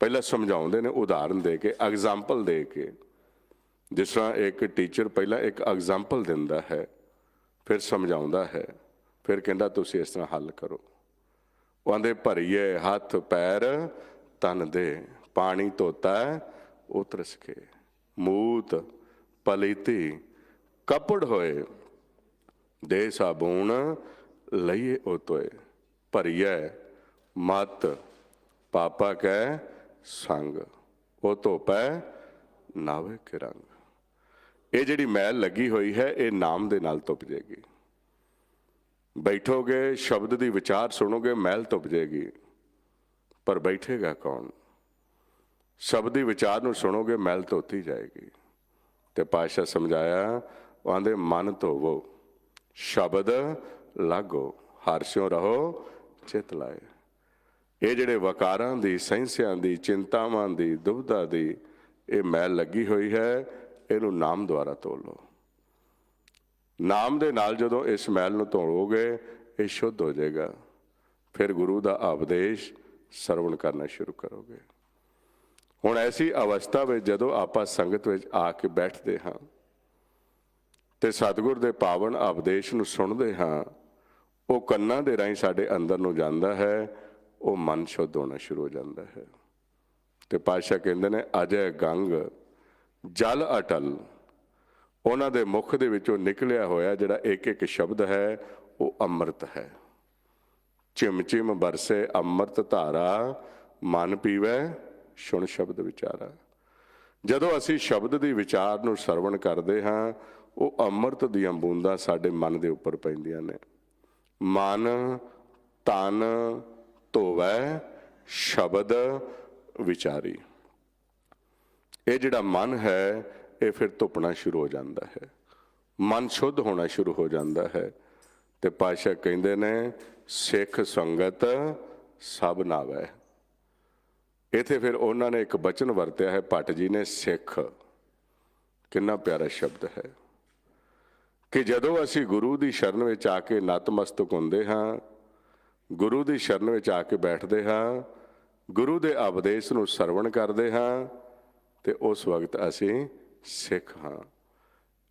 ਪਹਿਲਾਂ ਸਮਝਾਉਂਦੇ ਨੇ ਉਦਾਹਰਨ ਦੇ ਕੇ, ਐਗਜ਼ਾਮਪਲ ਦੇ ਕੇ। ਜਿਸ ਤਰ੍ਹਾਂ ਇੱਕ ਟੀਚਰ ਪਹਿਲਾਂ ਇੱਕ ਐਗਜ਼ਾਮਪਲ ਦਿੰਦਾ ਹੈ, ਫਿਰ ਸਮਝਾਉਂਦਾ ਹੈ, ਫਿਰ ਕਹਿੰਦਾ ਤੁਸੀਂ ਇਸ ਤਰ੍ਹਾਂ ਹੱਲ ਕਰੋ। ਉਹ ਆਂਦੇ ਭਰੀਏ ਹੱਥ ਪੈਰ ਤਨ ਦੇ, ਪਾਣੀ ਧੋਤਾ ਉਤਰਸ ਕੇ, ਮੂਤ ਪਲੀਤੀ ਕਪੜ ਹੋਏ, ਦੇ ਸਾਬੂਨ ਲਈਏ ਉਤੋਏ, ਭਰੀਏ ਮਤ ਪਾਪਾ ਕੈ ਸੰਗ, ਉਹ ਧੋਪੈ ਨਾਵੇ ਕੇ ਰੰਗ। ਇਹ ਜਿਹੜੀ ਮੈਲ ਲੱਗੀ ਹੋਈ ਹੈ ਇਹ ਨਾਮ ਦੇ ਨਾਲ ਧੁੱਪ ਜਾਏਗੀ। ਬੈਠੋਗੇ ਸ਼ਬਦ ਦੀ ਵਿਚਾਰ ਸੁਣੋਗੇ, ਮੈਲ ਧੁੱਪ ਜਾਏਗੀ। ਪਰ ਬੈਠੇਗਾ ਕੌਣ? ਸ਼ਬਦ ਦੀ ਵਿਚਾਰ ਨੂੰ ਸੁਣੋਗੇ, ਮੈਲ ਧੋਤੀ ਜਾਏਗੀ। ਤੇ ਪਾਤਸ਼ਾਹ ਸਮਝਾਇਆ, ਉਹ ਆਂਦੇ ਮਨ ਧੋਵੋ ਸ਼ਬਦ ਲਾਗੋ, ਹਰਸ਼ਿਓ ਰਹੋ ਚਿਤ ਲਾਏ। ਇਹ ਜਿਹੜੇ ਵਕਾਰਾਂ ਦੀ, ਸਹਿੰਸਿਆਂ ਦੀ, ਚਿੰਤਾਵਾਂ ਦੀ, ਦੁਬਿਧਾ ਦੀ, ਇਹ ਮੈਲ ਲੱਗੀ ਹੋਈ ਹੈ, ਇਹਨੂੰ ਨਾਮ ਦੁਆਰਾ ਧੋ ਲਓ। ਨਾਮ ਦੇ ਨਾਲ ਜਦੋਂ ਇਸ ਮੈਲ ਨੂੰ ਧੋਵੋਗੇ ਇਹ ਸ਼ੁੱਧ ਹੋ ਜਾਏਗਾ। ਫਿਰ ਗੁਰੂ ਦਾ ਉਪਦੇਸ਼ ਸਰਵਣ ਕਰਨਾ ਸ਼ੁਰੂ ਕਰੋਗੇ। ਹੁਣ ਐਸੀ ਅਵਸਥਾ ਵਿੱਚ ਜਦੋਂ ਆਪਾਂ ਸੰਗਤ ਵਿੱਚ ਆ ਕੇ ਬੈਠਦੇ ਹਾਂ ਤੇ ਸਤਿਗੁਰ ਦੇ ਪਾਵਨ ਉਪਦੇਸ਼ ਨੂੰ ਸੁਣਦੇ ਹਾਂ, ਉਹ ਕੰਨਾਂ ਦੇ ਰਾਹੀਂ ਸਾਡੇ ਅੰਦਰ ਨੂੰ ਜਾਂਦਾ ਹੈ, ਉਹ ਮਨ ਸ਼ੁੱਧ ਹੋਣਾ ਸ਼ੁਰੂ ਹੋ ਜਾਂਦਾ ਹੈ। ਤੇ ਪਾਤਸ਼ਾਹ ਕਹਿੰਦੇ ਨੇ ਅਜੈ ਗੰਗ ਜਲ ਅਟਲ, ਉਹਨਾਂ ਦੇ ਮੁਖ ਦੇ ਵਿੱਚੋਂ ਨਿਕਲਿਆ ਹੋਇਆ ਜਿਹੜਾ ਇੱਕ ਇੱਕ ਸ਼ਬਦ ਹੈ ਉਹ ਅੰਮ੍ਰਿਤ ਹੈ। ਚਿਮ ਚਿਮ ਬਰਸੇ ਅੰਮ੍ਰਿਤ ਧਾਰਾ, ਮਨ ਪੀਵੈ ਸੁਣ ਸ਼ਬਦ ਵਿਚਾਰਾ। ਜਦੋਂ ਅਸੀਂ ਸ਼ਬਦ ਦੀ ਵਿਚਾਰ ਨੂੰ ਸਰਵਣ ਕਰਦੇ ਹਾਂ, ਉਹ ਅੰਮ੍ਰਿਤ ਦੀਆਂ ਬੂੰਦਾਂ ਸਾਡੇ ਮਨ ਦੇ ਉੱਪਰ ਪੈਂਦੀਆਂ ਨੇ। ਮਨ ਤਨ ਧੋਵੈ ਸ਼ਬਦ ਵਿਚਾਰੀ। ਇਹ ਜਿਹੜਾ ਮਨ ਹੈ ਇਹ ਫਿਰ ਧੁੱਪਣਾ ਸ਼ੁਰੂ ਹੋ ਜਾਂਦਾ ਹੈ, ਮਨ ਸ਼ੁੱਧ ਹੋਣਾ ਸ਼ੁਰੂ ਹੋ ਜਾਂਦਾ ਹੈ। ਤੇ ਪਾਤਸ਼ਾਹ ਕਹਿੰਦੇ ਨੇ ਸਿੱਖ ਸੰਗਤ ਸਭ ਨਾਵੈ। ਇੱਥੇ ਫਿਰ ਉਹਨਾਂ ਨੇ ਇੱਕ ਬਚਨ ਵਰਤਿਆ ਹੈ ਭੱਟ ਜੀ ਨੇ, ਸਿੱਖ। ਕਿੰਨਾ ਪਿਆਰਾ ਸ਼ਬਦ ਹੈ ਕਿ ਜਦੋਂ ਅਸੀਂ ਗੁਰੂ ਦੀ ਸ਼ਰਨ ਵਿੱਚ ਆ ਕੇ ਨਤਮਸਤਕ ਹੁੰਦੇ ਹਾਂ, ਗੁਰੂ ਦੀ ਸ਼ਰਨ ਵਿੱਚ ਆ ਕੇ ਬੈਠਦੇ ਹਾਂ, ਗੁਰੂ ਦੇ ਉਪਦੇਸ਼ ਨੂੰ ਸਰਵਣ ਕਰਦੇ ਹਾਂ, ਤੇ ਉਸ ਵਕਤ ਅਸੀਂ ਸਿੱਖ ਹਾਂ।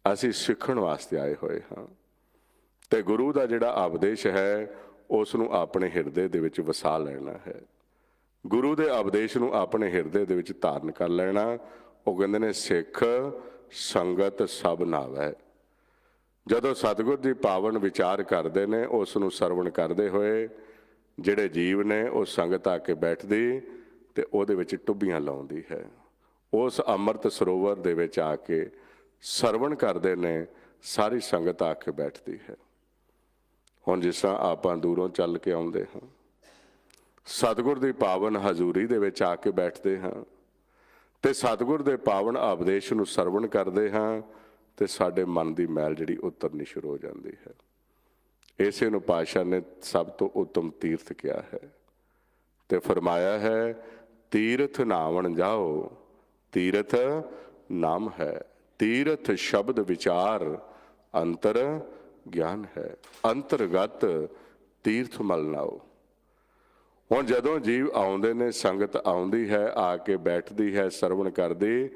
ਅਸੀਂ ਸਿੱਖਣ ਵਾਸਤੇ ਆਏ ਹੋਏ ਹਾਂ। ਤੇ ਗੁਰੂ ਦਾ ਜਿਹੜਾ ਉਪਦੇਸ਼ ਹੈ ਉਸ ਨੂੰ ਆਪਣੇ ਹਿਰਦੇ ਦੇ ਵਿੱਚ ਵਸਾ ਲੈਣਾ ਹੈ। ਗੁਰੂ ਦੇ ਉਪਦੇਸ਼ ਨੂੰ ਆਪਣੇ ਹਿਰਦੇ ਦੇ ਵਿੱਚ ਧਾਰਨ ਕਰ ਲੈਣਾ। ਉਹ ਕਹਿੰਦੇ ਨੇ ਸਿੱਖ ਸੰਗਤ ਸਭ ਨਾਵੈ। ਜਦੋਂ ਸਤਿਗੁਰ ਜੀ ਪਾਵਨ ਵਿਚਾਰ ਕਰਦੇ ਨੇ, ਉਸ ਨੂੰ ਸਰਵਣ ਕਰਦੇ ਹੋਏ ਜਿਹੜੇ ਜੀਵ ਨੇ ਉਹ ਸੰਗਤ ਆ ਕੇ ਬੈਠਦੀ ਤੇ ਉਹਦੇ ਵਿੱਚ ਟੁੱਬੀਆਂ ਲਾਉਂਦੀ ਹੈ। ਉਸ ਅੰਮ੍ਰਿਤ ਸਰੋਵਰ ਦੇ ਵਿੱਚ ਆ ਕੇ ਸਰਵਣ ਕਰਦੇ ਨੇ, ਸਾਰੀ ਸੰਗਤ ਆ ਕੇ ਬੈਠਦੀ ਹੈ। ਹੁਣ ਜਿਸ ਤਰ੍ਹਾਂ ਆਪਾਂ ਦੂਰੋਂ ਚੱਲ ਕੇ ਆਉਂਦੇ ਹਾਂ, ਸਤਿਗੁਰ ਦੀ ਪਾਵਨ ਹਜ਼ੂਰੀ ਦੇ ਵਿੱਚ ਆ ਕੇ ਬੈਠਦੇ ਹਾਂ ਤੇ ਸਤਿਗੁਰ ਦੇ ਪਾਵਨ ਉਪਦੇਸ਼ ਨੂੰ ਸਰਵਣ ਕਰਦੇ ਹਾਂ, ਤੇ ਸਾਡੇ ਮਨ ਦੀ ਮੈਲ ਜਿਹੜੀ ਉਤਰਨੀ ਸ਼ੁਰੂ ਹੋ ਜਾਂਦੀ ਹੈ। ਇਸੇ ਨੂੰ ਪਾਤਸ਼ਾਹ ਨੇ ਸਭ ਤੋਂ ਉੱਤਮ ਤੀਰਥ ਕਿਹਾ ਹੈ ਤੇ ਫਰਮਾਇਆ ਹੈ ਤੀਰਥ ਨਾਵਣ ਜਾਓ, ਤੀਰਥ ਨਾਮ ਹੈ। ਤੀਰਥ ਸ਼ਬਦ ਵਿਚਾਰ ਅੰਤਰ ਗਿਆਨ ਹੈ, ਅੰਤਰਗਤ ਤੀਰਥ ਮਲ ਨਾਓ। ਹੁਣ ਜਦੋਂ ਜੀਵ ਆਉਂਦੇ ਨੇ, ਸੰਗਤ ਆਉਂਦੀ ਹੈ, ਆ ਕੇ ਬੈਠਦੀ ਹੈ, ਸਰਵਣ ਕਰਦੀ,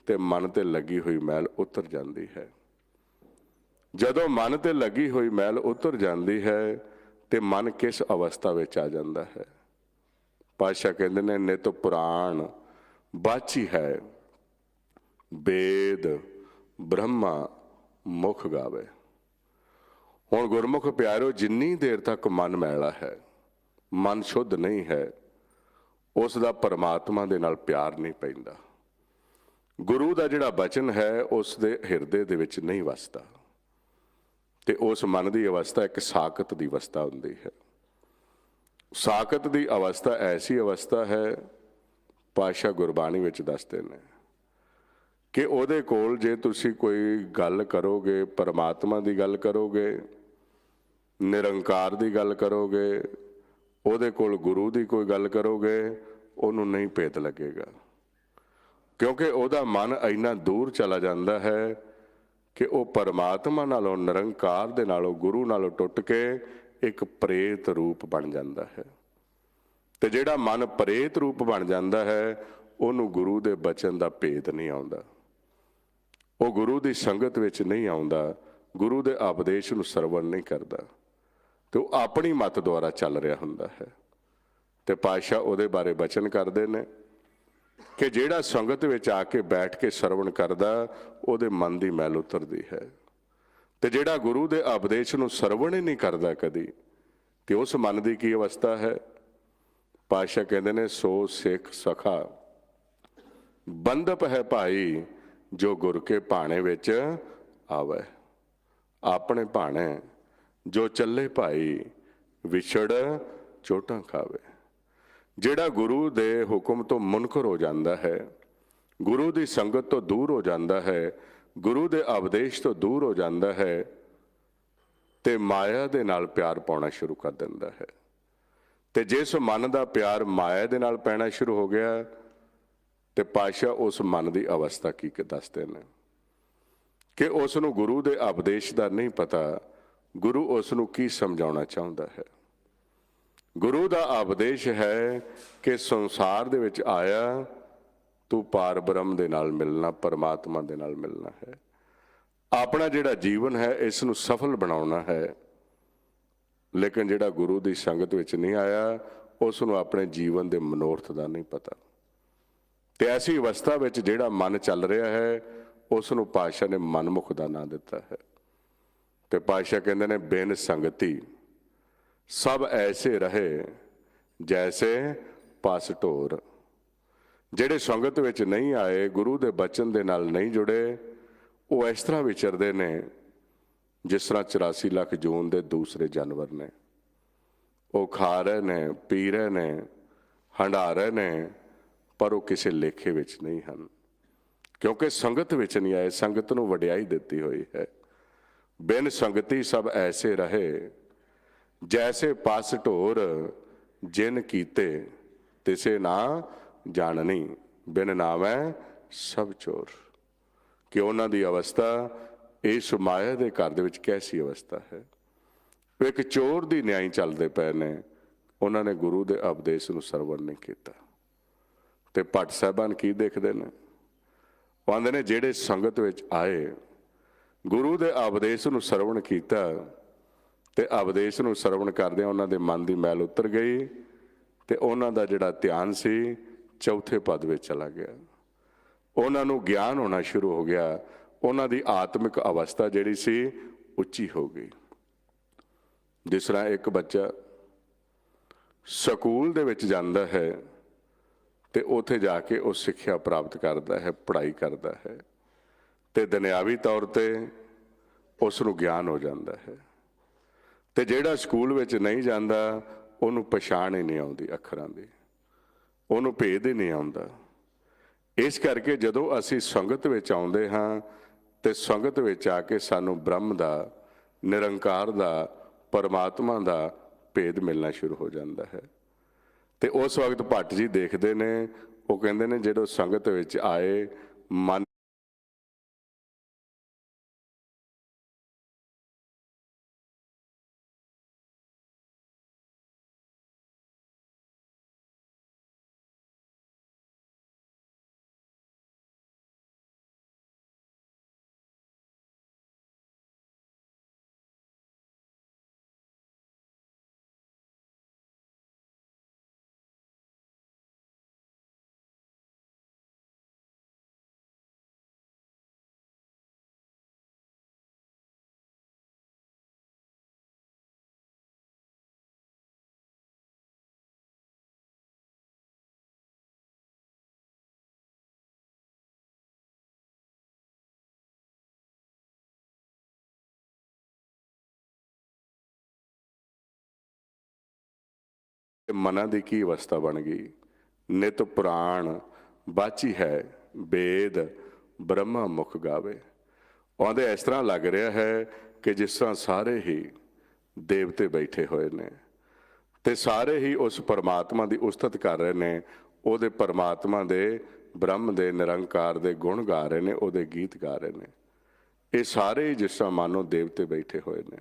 ਤੇ ਮਨ ਤੇ ਲੱਗੀ ਹੋਈ ਮੈਲ ਉਤਰ ਜਾਂਦੀ ਹੈ। ਜਦੋਂ ਮਨ ਤੇ ਲੱਗੀ ਹੋਈ ਮੈਲ ਉਤਰ ਜਾਂਦੀ ਹੈ ਤੇ ਮਨ ਕਿਸ ਅਵਸਥਾ ਵਿੱਚ ਆ ਜਾਂਦਾ ਹੈ? ਪਾਤਸ਼ਾਹ ਕਹਿੰਦੇ ਨੇ ਨਿਤ ਪੁਰਾਣ ਬਾਚੀ ਹੈ, ਵੇਦ ਬ੍ਰਹਮਾ ਮੁਖ ਗਾਵੇ। ਹੁਣ ਗੁਰਮੁਖ ਪਿਆਰਿਓ, ਜਿੰਨੀ ਦੇਰ ਤੱਕ ਮਨ ਮੈਲਾ ਹੈ, ਮਨ ਸ਼ੁੱਧ ਨਹੀਂ ਹੈ, ਉਸ ਦਾ ਪਰਮਾਤਮਾ ਦੇ ਨਾਲ ਪਿਆਰ ਨਹੀਂ ਪੈਂਦਾ। ਗੁਰੂ ਦਾ ਜਿਹੜਾ ਬਚਨ ਹੈ ਉਸ ਦੇ ਹਿਰਦੇ ਦੇ ਵਿੱਚ ਨਹੀਂ ਵਸਦਾ, ਤੇ ਉਸ ਮਨ ਦੀ ਅਵਸਥਾ ਇੱਕ ਸਾਕਤ ਦੀ ਅਵਸਥਾ ਹੁੰਦੀ ਹੈ। ਸਾਕਤ ਦੀ ਅਵਸਥਾ ਐਸੀ ਅਵਸਥਾ ਹੈ, ਪਾਤਸ਼ਾਹ ਗੁਰਬਾਣੀ ਵਿੱਚ ਦੱਸਦੇ ਨੇ ਕਿ ਉਹਦੇ ਕੋਲ ਜੇ ਤੁਸੀਂ ਕੋਈ ਗੱਲ ਕਰੋਗੇ, ਪਰਮਾਤਮਾ ਦੀ ਗੱਲ ਕਰੋਗੇ, ਨਿਰੰਕਾਰ ਦੀ ਗੱਲ ਕਰੋਗੇ, ਉਹਦੇ ਕੋਲ ਗੁਰੂ ਦੀ ਕੋਈ ਗੱਲ ਕਰੋਗੇ, ਉਹਨੂੰ ਨਹੀਂ ਭੇਤ ਲੱਗੇਗਾ, ਕਿਉਂਕਿ ਉਹਦਾ ਮਨ ਇੰਨਾ ਦੂਰ ਚਲਾ ਜਾਂਦਾ ਹੈ ਕਿ ਉਹ ਪਰਮਾਤਮਾ ਨਾਲੋਂ, ਨਿਰੰਕਾਰ ਦੇ ਨਾਲੋਂ, ਗੁਰੂ ਨਾਲੋਂ ਟੁੱਟ ਕੇ ਇੱਕ ਪ੍ਰੇਤ ਰੂਪ ਬਣ ਜਾਂਦਾ ਹੈ। ਤੇ ਜਿਹੜਾ ਮਨ ਪ੍ਰੇਤ ਰੂਪ ਬਣ ਜਾਂਦਾ ਹੈ, ਉਹਨੂੰ ਗੁਰੂ ਦੇ ਬਚਨ ਦਾ ਭੇਦ ਨਹੀਂ ਆਉਂਦਾ, ਉਹ ਗੁਰੂ ਦੀ ਸੰਗਤ ਵਿੱਚ ਨਹੀਂ ਆਉਂਦਾ, ਗੁਰੂ ਦੇ ਉਪਦੇਸ਼ ਨੂੰ ਸਰਵਣ ਨਹੀਂ ਕਰਦਾ, ਤੇ ਉਹ ਆਪਣੀ ਮੱਤ ਦੁਆਰਾ ਚੱਲ ਰਿਹਾ ਹੁੰਦਾ ਹੈ। ਤੇ ਪਾਤਸ਼ਾਹ ਉਹਦੇ ਬਾਰੇ ਬਚਨ ਕਰਦੇ ਨੇ ਕਿ ਜਿਹੜਾ ਸੰਗਤ ਵਿੱਚ ਆ ਕੇ ਬੈਠ ਕੇ ਸਰਵਣ ਕਰਦਾ, ਉਹਦੇ ਮਨ ਦੀ ਮੈਲ ਉਤਰਦੀ ਹੈ। ਤੇ ਜਿਹੜਾ ਗੁਰੂ ਦੇ ਉਪਦੇਸ਼ ਨੂੰ ਸਰਵਣ ਹੀ ਨਹੀਂ ਕਰਦਾ ਕਦੀ, ਤੇ ਉਸ ਮਨ ਦੀ ਕੀ ਅਵਸਥਾ ਹੈ? ਪਾਤਸ਼ਾਹ ਕਹਿੰਦੇ ਨੇ ਸੋ ਸਿੱਖ ਸਖਾ ਬੰਧਪ ਹੈ ਭਾਈ, ਜੋ ਗੁਰ ਕੇ ਭਾਣੇ ਵਿੱਚ ਆਵੇ। ਆਪਣੇ ਭਾਣੇ ਜੋ ਚੱਲੇ ਭਾਈ, ਵਿਛੜ ਚੋਟਾਂ ਖਾਵੇ। ਜਿਹੜਾ ਗੁਰੂ ਦੇ ਹੁਕਮ ਤੋਂ ਮੁਨਕਰ ਹੋ ਜਾਂਦਾ ਹੈ, ਗੁਰੂ ਦੀ ਸੰਗਤ ਤੋਂ ਦੂਰ ਹੋ ਜਾਂਦਾ ਹੈ, ਗੁਰੂ ਦੇ ਉਪਦੇਸ਼ ਤੋਂ ਦੂਰ ਹੋ ਜਾਂਦਾ ਹੈ, ਤੇ ਮਾਇਆ ਦੇ ਨਾਲ ਪਿਆਰ ਪਾਉਣਾ ਸ਼ੁਰੂ ਕਰ ਦਿੰਦਾ ਹੈ। ਤੇ ਜਿਸ ਮਨ ਦਾ ਪਿਆਰ ਮਾਇਆ ਦੇ ਨਾਲ ਪੈਣਾ ਸ਼ੁਰੂ ਹੋ ਗਿਆ, ਤੇ ਪਾਤਸ਼ਾਹ ਉਸ ਮਨ ਦੀ ਅਵਸਥਾ ਕੀ ਦੱਸਦੇ ਨੇ ਕਿ ਉਸ ਨੂੰ ਗੁਰੂ ਦੇ ਉਪਦੇਸ਼ ਦਾ ਨਹੀਂ ਪਤਾ, ਗੁਰੂ ਉਸ ਨੂੰ ਕੀ ਸਮਝਾਉਣਾ ਚਾਹੁੰਦਾ ਹੈ। ਗੁਰੂ ਦਾ ਉਪਦੇਸ਼ ਹੈ ਕਿ ਸੰਸਾਰ ਦੇ ਵਿੱਚ ਆਇਆ ਤੂੰ ਪਾਰ ਬ੍ਰਹਮ ਦੇ ਨਾਲ ਮਿਲਣਾ, ਪਰਮਾਤਮਾ ਦੇ ਨਾਲ ਮਿਲਣਾ ਹੈ। ਆਪਣਾ ਜਿਹੜਾ ਜੀਵਨ ਹੈ ਇਸ ਨੂੰ ਸਫਲ ਬਣਾਉਣਾ ਹੈ। ਲੇਕਿਨ ਜਿਹੜਾ ਗੁਰੂ ਦੀ ਸੰਗਤ ਵਿੱਚ ਨਹੀਂ ਆਇਆ ਉਸ ਨੂੰ ਆਪਣੇ ਜੀਵਨ ਦੇ ਮਨੋਰਥ ਦਾ ਨਹੀਂ ਪਤਾ। ਤੇ ਐਸੀ ਅਵਸਥਾ ਵਿੱਚ ਜਿਹੜਾ ਮਨ ਚੱਲ ਰਿਹਾ ਹੈ ਉਸ ਨੂੰ ਪਾਤਸ਼ਾਹ ਨੇ ਮਨਮੁਖ ਦਾ ਨਾਂ ਦਿੱਤਾ ਹੈ। ਤੇ ਪਾਤਸ਼ਾਹ ਕਹਿੰਦੇ ਨੇ ਬਿਨ ਸੰਗਤੀ ਸਭ ਐਸੇ ਰਹੇ ਜੈਸੇ ਪਸ ਢੋਰ। ਜਿਹੜੇ ਸੰਗਤ ਵਿੱਚ ਨਹੀਂ ਆਏ, ਗੁਰੂ ਦੇ ਬਚਨ ਦੇ ਨਾਲ ਨਹੀਂ ਜੁੜੇ, ਉਹ ਇਸ ਤਰ੍ਹਾਂ ਵਿਚਰਦੇ ਨੇ ਜਿਸ ਤਰ੍ਹਾਂ 84 ਲੱਖ ਜੂਨ ਦੇ ਦੂਸਰੇ ਜਾਨਵਰ ਨੇ। ਉਹ ਖਾ ਰਹੇ ਨੇ, ਪੀ ਰਹੇ ਨੇ, ਹੰਢਾ ਰਹੇ ਨੇ, ਪਰ ਉਹ ਕਿਸੇ ਲੇਖੇ ਵਿੱਚ ਨਹੀਂ ਹਨ, ਕਿਉਂਕਿ ਸੰਗਤ ਵਿੱਚ ਨਹੀਂ ਆਏ। ਸੰਗਤ ਨੂੰ ਵਡਿਆਈ ਦਿੱਤੀ ਹੋਈ ਹੈ। ਬਿਨ ਸੰਗਤੀ ਸਭ ਐਸੇ ਰਹੇ ਜੈਸੇ ਪਸ ਢੋਰ, ਜਿਨ ਕੀਤੇ ਤਿਸੇ ਨਾ ਜਾਣਨੀ, ਬਿਨ ਨਾਮੈ ਸਭ ਚੋਰ। ਕਿ ਉਹਨਾਂ ਦੀ ਅਵਸਥਾ ਇਸ ਮਾਇਆ ਦੇ ਘਰ ਦੇ ਵਿੱਚ ਕੈਸੀ ਅਵਸਥਾ ਹੈ। ਉਹ ਇੱਕ ਚੋਰ ਦੀ ਨਿਆਈ ਚੱਲਦੇ ਪਏ ਨੇ। ਉਹਨਾਂ ਨੇ ਗੁਰੂ ਦੇ ਉਪਦੇਸ਼ ਨੂੰ ਸਰਵਣ ਨਹੀਂ ਕੀਤਾ। ਤੇ ਭੱਟ ਸਾਹਿਬਾਨ ਕੀ ਦੇਖਦੇ ਨੇ? ਉਹ ਆਂਦੇ ਨੇ ਜਿਹੜੇ ਸੰਗਤ ਵਿੱਚ ਆਏ, ਗੁਰੂ ਦੇ ਉਪਦੇਸ਼ ਨੂੰ ਸਰਵਣ ਕੀਤਾ, ਤੇ ਉਪਦੇਸ਼ ਨੂੰ ਸਰਵਣ ਕਰਦਿਆਂ ਉਹਨਾਂ ਦੇ ਮਨ ਦੀ ਮੈਲ ਉਤਰ ਗਈ ਤੇ ਉਹਨਾਂ ਦਾ ਜਿਹੜਾ ਧਿਆਨ ਸੀ ਚੌਥੇ ਪਦ ਵਿੱਚ ਚਲਾ ਗਿਆ। ਉਹਨਾਂ ਨੂੰ ਗਿਆਨ ਹੋਣਾ ਸ਼ੁਰੂ ਹੋ ਗਿਆ। ਉਹਨਾਂ ਦੀ ਆਤਮਿਕ ਅਵਸਥਾ ਜਿਹੜੀ ਸੀ ਉੱਚੀ ਹੋ ਗਈ। ਜਿਸ ਤਰ੍ਹਾਂ ਇੱਕ ਬੱਚਾ ਸਕੂਲ ਦੇ ਵਿੱਚ ਜਾਂਦਾ ਹੈ ਤੇ ਉੱਥੇ ਜਾ ਕੇ ਉਹ ਸਿੱਖਿਆ ਪ੍ਰਾਪਤ ਕਰਦਾ ਹੈ, ਪੜ੍ਹਾਈ ਕਰਦਾ ਹੈ, ਤੇ ਦੁਨਿਆਵੀ ਤੌਰ ਤੇ ਉਸ ਨੂੰ ਗਿਆਨ ਹੋ ਜਾਂਦਾ ਹੈ। ਤੇ ਜਿਹੜਾ ਸਕੂਲ ਵਿੱਚ ਨਹੀਂ ਜਾਂਦਾ ਉਹਨੂੰ ਪਛਾਣ ਹੀ ਨਹੀਂ ਆਉਂਦੀ ਅੱਖਰਾਂ ਦੀ, ਉਹਨੂੰ ਭੇਦ ਹੀ ਨਹੀਂ ਆਉਂਦਾ। ਇਸ ਕਰਕੇ ਜਦੋਂ ਅਸੀਂ ਸੰਗਤ ਵਿੱਚ ਆਉਂਦੇ ਹਾਂ ਤੇ ਸੰਗਤ ਵਿੱਚ ਆ ਕੇ ਸਾਨੂੰ ਬ੍ਰਹਮ ਦਾ, ਨਿਰੰਕਾਰ ਦਾ, ਪਰਮਾਤਮਾ ਦਾ ਭੇਦ ਮਿਲਣਾ ਸ਼ੁਰੂ ਹੋ ਜਾਂਦਾ ਹੈ। ਤੇ ਉਸ ਵਕਤ ਭੱਟ ਜੀ ਦੇਖਦੇ ਨੇ, ਉਹ ਕਹਿੰਦੇ ਨੇ ਜਦੋਂ ਸੰਗਤ ਵਿੱਚ ਆਏ ਮਨ ਮਨਾਂ ਦੀ ਕੀ ਅਵਸਥਾ ਬਣ ਗਈ। ਨਿਤ ਪੁਰਾਣ ਬਾਚੀ ਹੈ, ਵੇਦ ਬ੍ਰਹਮਾ ਮੁਖ ਗਾਵੇ। ਆਉਂਦੇ ਇਸ ਤਰ੍ਹਾਂ ਲੱਗ ਰਿਹਾ ਹੈ ਕਿ ਜਿਸ ਤਰ੍ਹਾਂ ਸਾਰੇ ਹੀ ਦੇਵਤੇ ਬੈਠੇ ਹੋਏ ਨੇ ਤੇ ਸਾਰੇ ਹੀ ਉਸ ਪਰਮਾਤਮਾ ਦੀ ਉਸਤਤ ਕਰ ਰਹੇ ਨੇ, ਉਹਦੇ ਪਰਮਾਤਮਾ ਦੇ, ਬ੍ਰਹਮ ਦੇ, ਨਿਰੰਕਾਰ ਦੇ ਗੁਣ ਗਾ ਰਹੇ ਨੇ, ਉਹਦੇ ਗੀਤ ਗਾ ਰਹੇ ਨੇ। ਇਹ ਸਾਰੇ ਹੀ ਜਿਸ ਤਰ੍ਹਾਂ ਮਾਨੋ ਦੇਵਤੇ ਬੈਠੇ ਹੋਏ ਨੇ।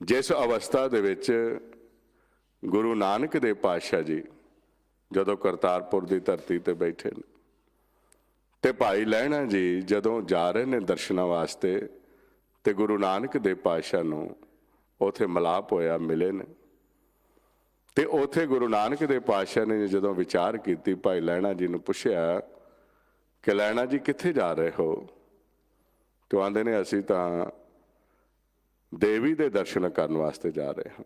ਜਿਸ ਅਵਸਥਾ ਦੇ ਵਿੱਚ ਗੁਰੂ ਨਾਨਕ ਦੇਵ ਪਾਤਸ਼ਾਹ ਜੀ ਜਦੋਂ ਕਰਤਾਰਪੁਰ ਦੀ ਧਰਤੀ ਤੇ ਬੈਠੇ ਨੇ ਤੇ ਭਾਈ ਲਹਿਣਾ ਜੀ ਜਦੋਂ ਜਾ ਰਹੇ ਨੇ ਦਰਸ਼ਨਾਂ ਵਾਸਤੇ ਤੇ ਗੁਰੂ ਨਾਨਕ ਦੇਵ ਪਾਤਸ਼ਾਹ ਨੂੰ ਉੱਥੇ ਮਿਲਾਪ ਹੋਇਆ, ਮਿਲੇ ਨੇ। ਤੇ ਉੱਥੇ ਗੁਰੂ ਨਾਨਕ ਦੇਵ ਪਾਤਸ਼ਾਹ ਨੇ ਜਦੋਂ ਵਿਚਾਰ ਕੀਤੀ, ਭਾਈ ਲਹਿਣਾ ਜੀ ਨੂੰ ਪੁੱਛਿਆ ਕਿ ਲਹਿਣਾ ਜੀ ਕਿੱਥੇ ਜਾ ਰਹੇ ਹੋ? ਤੇ ਆਂਦੇ ਨੇ ਅਸੀਂ ਤਾਂ ਦੇਵੀ ਦੇ ਦਰਸ਼ਨ ਕਰਨ ਵਾਸਤੇ ਜਾ ਰਹੇ ਹਾਂ।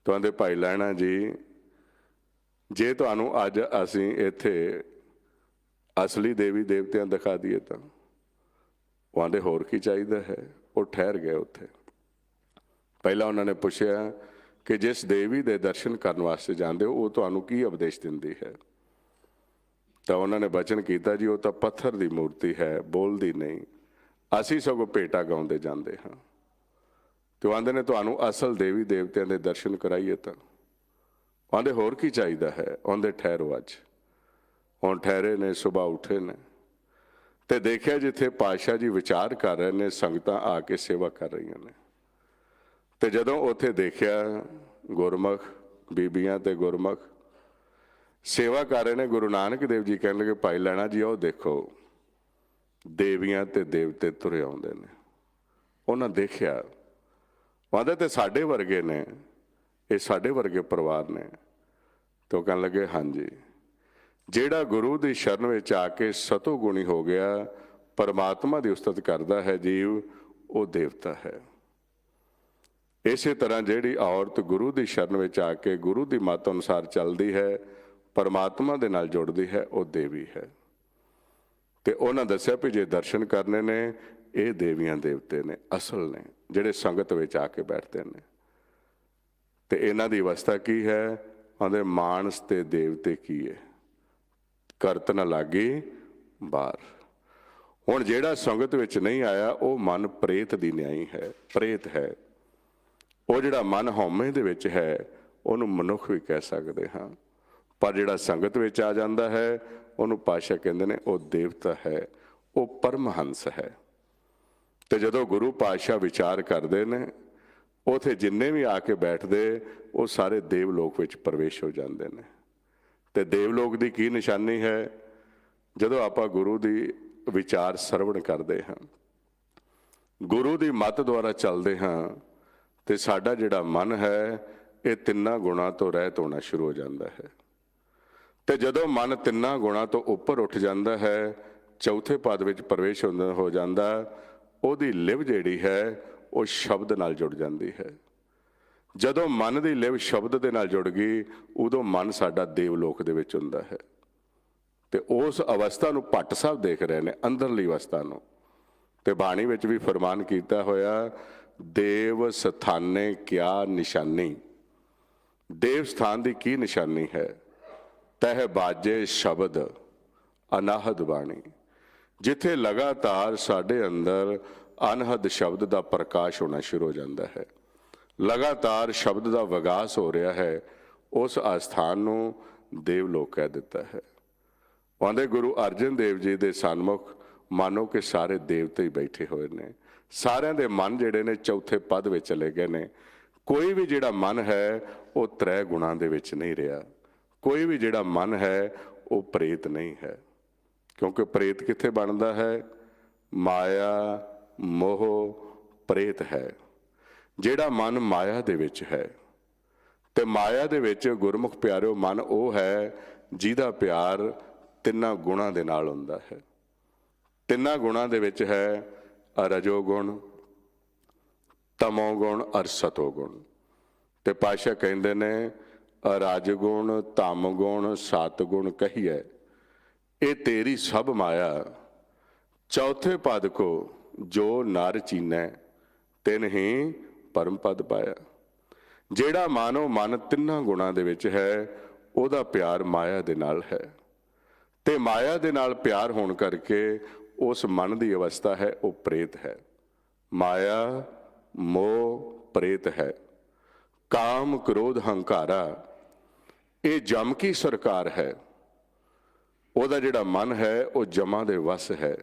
ਤੁਹਾਡੇ ਭਾਈ ਲਹਿਣਾ ਜੀ, ਜੇ ਤੁਹਾਨੂੰ ਅੱਜ ਅਸੀਂ ਇੱਥੇ ਅਸਲੀ ਦੇਵੀ ਦੇਵਤਿਆਂ ਦਿਖਾ ਦਈਏ ਤਾਂ? ਉਹ ਆਂਦੇ ਹੋਰ ਕੀ ਚਾਹੀਦਾ ਹੈ। ਉਹ ਠਹਿਰ ਗਏ ਉੱਥੇ। ਪਹਿਲਾਂ ਉਹਨਾਂ ਨੇ ਪੁੱਛਿਆ ਕਿ ਜਿਸ ਦੇਵੀ ਦੇ ਦਰਸ਼ਨ ਕਰਨ ਵਾਸਤੇ ਜਾਂਦੇ ਹੋ ਉਹ ਤੁਹਾਨੂੰ ਕੀ ਉਪਦੇਸ਼ ਦਿੰਦੀ ਹੈ? ਤਾਂ ਉਹਨਾਂ ਨੇ ਬਚਨ ਕੀਤਾ, ਜੀ ਉਹ ਤਾਂ ਪੱਥਰ ਦੀ ਮੂਰਤੀ ਹੈ, ਬੋਲਦੀ ਨਹੀਂ, ਅਸੀਂ ਸਗੋਂ ਭੇਟਾ ਗਾਉਂਦੇ ਜਾਂਦੇ ਹਾਂ। ਤੇ ਆਂਦੇ ਨੇ ਤੁਹਾਨੂੰ ਅਸਲ ਦੇਵੀ ਦੇਵਤਿਆਂ ਦੇ ਦਰਸ਼ਨ ਕਰਾਈਏ ਤਾਂ? ਆਂਦੇ ਹੋਰ ਕੀ ਚਾਹੀਦਾ ਹੈ? ਆਂਦੇ ਠਹਿਰੋ ਅੱਜ। ਹੁਣ ਠਹਿਰੇ ਨੇ, ਸੁਬਾਹ ਉੱਠੇ ਨੇ ਤੇ ਦੇਖਿਆ ਜਿੱਥੇ ਪਾਤਸ਼ਾਹ ਜੀ ਵਿਚਾਰ ਕਰ ਰਹੇ ਨੇ, ਸੰਗਤਾਂ ਆ ਕੇ ਸੇਵਾ ਕਰ ਰਹੀਆਂ ਨੇ। ਤੇ ਜਦੋਂ ਉੱਥੇ ਦੇਖਿਆ ਗੁਰਮੁਖ ਬੀਬੀਆਂ ਤੇ ਗੁਰਮੁਖ ਸੇਵਾ ਕਰ ਰਹੇ ਨੇ, ਗੁਰੂ ਨਾਨਕ ਦੇਵ ਜੀ ਕਹਿਣ ਲੱਗੇ, ਭਾਈ ਲੈਣਾ ਜੀ, ਉਹ ਦੇਖੋ ਦੇਵੀਆਂ ਤੇ ਦੇਵਤੇ ਤੁਰੇ ਆਉਂਦੇ ਨੇ। ਉਹਨਾਂ ਦੇਖਿਆ, ਕਹਿੰਦੇ ਤੇ ਸਾਡੇ ਵਰਗੇ ਨੇ, ਇਹ ਸਾਡੇ ਵਰਗੇ ਪਰਿਵਾਰ ਨੇ। ਤੇ ਉਹ ਕਹਿਣ ਲੱਗੇ, ਹਾਂਜੀ, ਜਿਹੜਾ ਗੁਰੂ ਦੀ ਸ਼ਰਨ ਵਿੱਚ ਆ ਕੇ ਸਤੋ ਗੁਣੀ ਹੋ ਗਿਆ, ਪਰਮਾਤਮਾ ਦੀ ਉਸਤਤ ਕਰਦਾ ਹੈ ਜੀਵ, ਉਹ ਦੇਵਤਾ ਹੈ। ਇਸੇ ਤਰ੍ਹਾਂ ਜਿਹੜੀ ਔਰਤ ਗੁਰੂ ਦੀ ਸ਼ਰਨ ਵਿੱਚ ਆ ਕੇ ਗੁਰੂ ਦੀ ਮੱਤ ਅਨੁਸਾਰ ਚੱਲਦੀ ਹੈ, ਪਰਮਾਤਮਾ ਦੇ ਨਾਲ ਜੁੜਦੀ ਹੈ, ਉਹ ਦੇਵੀ ਹੈ। ਤੇ ਉਹਨਾਂ ਦੱਸਿਆ ਵੀ ਜੇ ਦਰਸ਼ਨ ਕਰਨੇ ਨੇ, ਇਹ ਦੇਵੀਆਂ ਦੇਵਤੇ ਨੇ, ਅਸਲ ਨੇ, ਜਿਹੜੇ ਸੰਗਤ ਵਿੱਚ ਆ ਕੇ ਬੈਠਦੇ ਨੇ। ਤੇ ਇਹਨਾਂ ਦੀ ਅਵਸਥਾ ਕੀ ਹੈ? ਆਂਦੇ ਮਾਨਸ ਤੇ ਦੇਵਤੇ ਕੀ ਹੈ, ਕਰਤ ਨਾ ਲਾਗੀ ਬਾਹਰ। ਹੁਣ ਜਿਹੜਾ ਸੰਗਤ ਵਿੱਚ ਨਹੀਂ ਆਇਆ, ਉਹ ਮਨ ਪ੍ਰੇਤ ਦੀ ਨਿਆਈ ਹੈ, ਪ੍ਰੇਤ ਹੈ। ਉਹ ਜਿਹੜਾ ਮਨ ਹਉਮੈ ਦੇ ਵਿੱਚ ਹੈ, ਉਹਨੂੰ ਮਨੁੱਖ ਵੀ ਕਹਿ ਸਕਦੇ ਹਾਂ। ਪਰ ਜਿਹੜਾ ਸੰਗਤ ਵਿੱਚ ਆ ਜਾਂਦਾ ਹੈ, ਉਹਨੂੰ ਪਾਤਸ਼ਾਹ ਕਹਿੰਦੇ ਨੇ ਉਹ ਦੇਵਤਾ ਹੈ, ਉਹ ਪਰਮਹੰਸ ਹੈ। ਤੇ ਜਦੋਂ ਗੁਰੂ ਪਾਤਸ਼ਾਹ ਵਿਚਾਰ ਕਰਦੇ ਨੇ, ਉਥੇ ਜਿੰਨੇ ਵੀ ਆ ਕੇ ਬੈਠਦੇ, ਉਹ ਸਾਰੇ ਦੇਵਲੋਕ ਵਿੱਚ ਪ੍ਰਵੇਸ਼ ਹੋ ਜਾਂਦੇ ਨੇ। ਤੇ ਦੇਵਲੋਕ ਦੀ ਕੀ ਨਿਸ਼ਾਨੀ ਹੈ? ਜਦੋਂ ਆਪਾਂ ਗੁਰੂ ਦੀ ਵਿਚਾਰ ਸਰਵਣ ਕਰਦੇ ਹਾਂ, ਗੁਰੂ ਦੀ ਮੱਤ ਦੁਆਰਾ ਚੱਲਦੇ ਹਾਂ, ਤੇ ਸਾਡਾ ਜਿਹੜਾ ਮਨ ਹੈ, ਇਹ ਤਿੰਨਾਂ ਗੁਣਾਂ ਤੋਂ ਰਹਿਤ ਹੋਣਾ ਸ਼ੁਰੂ ਹੋ ਜਾਂਦਾ ਹੈ। ਤੇ ਜਦੋਂ ਮਨ ਤਿੰਨਾਂ ਗੁਣਾਂ ਤੋਂ ਉੱਪਰ ਉੱਠ ਜਾਂਦਾ ਹੈ, ਚੌਥੇ ਪਦ ਵਿੱਚ ਪ੍ਰਵੇਸ਼ ਹੋ ਜਾਂਦਾ, ਉਹਦੀ ਲਿਵ ਜਿਹੜੀ ਹੈ ਉਹ ਸ਼ਬਦ ਨਾਲ ਜੁੜ ਜਾਂਦੀ ਹੈ। ਜਦੋਂ ਮਨ ਦੀ ਲਿਵ ਸ਼ਬਦ ਦੇ ਨਾਲ ਜੁੜ ਗਈ, ਉਦੋਂ ਮਨ ਸਾਡਾ ਦੇਵਲੋਕ ਦੇ ਵਿੱਚ ਹੁੰਦਾ ਹੈ। ਤੇ ਉਸ ਅਵਸਥਾ ਨੂੰ ਭੱਟ ਸਾਹਿਬ ਦੇਖ ਰਹੇ ਨੇ, ਅੰਦਰਲੀ ਅਵਸਥਾ ਨੂੰ। ਤੇ ਬਾਣੀ ਵਿੱਚ ਵੀ ਫਰਮਾਨ ਕੀਤਾ ਹੋਇਆ, ਦੇਵ ਸਥਾਨੇ ਕਿਆ ਨਿਸ਼ਾਨੀ। ਦੇਵ ਸਥਾਨ ਦੀ ਕੀ ਨਿਸ਼ਾਨੀ ਹੈ? ਤਹਿ ਬਾਜੇ ਸ਼ਬਦ ਅਨਾਹਦ ਬਾਣੀ। ਜਿੱਥੇ ਲਗਾਤਾਰ ਸਾਡੇ ਅੰਦਰ ਅਨਹਦ ਸ਼ਬਦ ਦਾ ਪ੍ਰਕਾਸ਼ ਹੋਣਾ ਸ਼ੁਰੂ ਹੋ ਜਾਂਦਾ ਹੈ, ਲਗਾਤਾਰ ਸ਼ਬਦ ਦਾ ਵਿਕਾਸ ਹੋ ਰਿਹਾ ਹੈ, ਉਸ ਅਸਥਾਨ ਨੂੰ ਦੇਵਲੋਕ ਕਹਿ ਦਿੱਤਾ ਹੈ। ਆਂਦੇ ਗੁਰੂ ਅਰਜਨ ਦੇਵ ਜੀ ਦੇ ਸਨਮੁਖ ਮਾਨੋ ਕਿ ਸਾਰੇ ਦੇਵਤੇ ਹੀ ਬੈਠੇ ਹੋਏ ਨੇ। ਸਾਰਿਆਂ ਦੇ ਮਨ ਜਿਹੜੇ ਨੇ ਚੌਥੇ ਪਦ ਵਿੱਚ ਚਲੇ ਗਏ ਨੇ। ਕੋਈ ਵੀ ਜਿਹੜਾ ਮਨ ਹੈ, ਉਹ ਤ੍ਰੈ ਗੁਣਾਂ ਦੇ ਵਿੱਚ ਨਹੀਂ ਰਿਹਾ। ਕੋਈ ਵੀ ਜਿਹੜਾ ਮਨ ਹੈ, ਉਹ ਪ੍ਰੇਤ ਨਹੀਂ ਹੈ। ਕਿਉਂਕਿ ਪ੍ਰੇਤ ਕਿੱਥੇ ਬਣਦਾ ਹੈ? ਮਾਇਆ ਮੋਹ ਪ੍ਰੇਤ ਹੈ। ਜਿਹੜਾ ਮਨ ਮਾਇਆ ਦੇ ਵਿੱਚ ਹੈ, ਤੇ ਮਾਇਆ ਦੇ ਵਿੱਚ ਗੁਰਮੁਖ ਪਿਆਰਿਓ ਮਨ ਉਹ ਹੈ ਜਿਹਦਾ ਪਿਆਰ ਤਿੰਨਾਂ ਗੁਣਾਂ ਦੇ ਨਾਲ ਹੁੰਦਾ ਹੈ। ਤਿੰਨਾਂ ਗੁਣਾਂ ਦੇ ਵਿੱਚ ਹੈ ਰਜੋ ਗੁਣ, ਤਮੋ ਗੁਣ ਔਰ ਸਤੋ ਗੁਣ। ਤੇ ਪਾਤਸ਼ਾਹ ਕਹਿੰਦੇ ਨੇ ਰਜ ਗੁਣ, ਧਮ ਗੁਣ, ਸਤ ਗੁਣ ਕਹੀਏ, ਇਹ ਤੇਰੀ ਸਭ ਮਾਇਆ। ਚੌਥੇ ਪਦ ਕੋ ਜੋ ਨਰ ਚੀਨੈ, ਤਿਨ ਹੀ ਪਰਮ ਪਦ ਪਾਇਆ। ਜਿਹੜਾ ਮਾਨੋ ਮਨ ਤਿੰਨਾਂ ਗੁਣਾਂ ਦੇ ਵਿੱਚ ਹੈ, ਉਹਦਾ ਪਿਆਰ ਮਾਇਆ ਦੇ ਨਾਲ ਹੈ। ਤੇ ਮਾਇਆ ਦੇ ਨਾਲ ਪਿਆਰ ਹੋਣ ਕਰਕੇ ਉਸ ਮਨ ਦੀ ਅਵਸਥਾ ਹੈ, ਉਹ ਪ੍ਰੇਤ ਹੈ। ਮਾਇਆ ਮੋਹ ਪ੍ਰੇਤ ਹੈ। ਕਾਮ ਕ੍ਰੋਧ ਹੰਕਾਰਾ, ਇਹ ਜਮ ਕੀ ਸਰਕਾਰ ਹੈ। ਉਹਦਾ ਜਿਹੜਾ ਮਨ ਹੈ, ਉਹ ਜਮਾਂ ਦੇ ਵਸ ਹੈ।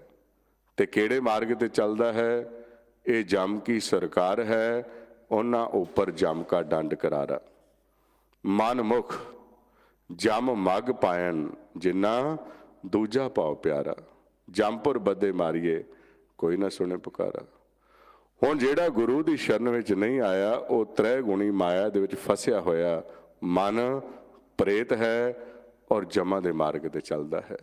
ਤੇ ਕਿਹੜੇ ਮਾਰਗ ਤੇ ਚੱਲਦਾ ਹੈ? ਇਹ ਜਮ ਕੀ ਸਰਕਾਰ ਹੈ, ਉਹਨਾਂ ਉੱਪਰ ਜਮ ਕਾ ਡੰਡ ਕਰਾਰਾ। ਮਨ ਮੁਖ ਜਮ ਮਗ ਪਾਇਨ, ਜਿੰਨਾ ਦੂਜਾ ਪਾਉ ਪਿਆਰਾ। ਜੰਪੁਰ ਬੱਦੇ ਮਾਰੀਏ, ਕੋਈ ਨਾ ਸੁਣੇ ਪੁਕਾਰਾ। ਹੁਣ ਜਿਹੜਾ ਗੁਰੂ ਦੀ ਸ਼ਰਨ ਵਿੱਚ ਨਹੀਂ ਆਇਆ, ਉਹ ਤ੍ਰੈ ਗੁਣੀ ਮਾਇਆ ਦੇ ਵਿੱਚ ਫਸਿਆ ਹੋਇਆ ਮਨ ਪ੍ਰੇਤ ਹੈ, ਔਰ ਜਮਾਂ ਦੇ ਮਾਰਗ ਤੇ ਚੱਲਦਾ ਹੈ।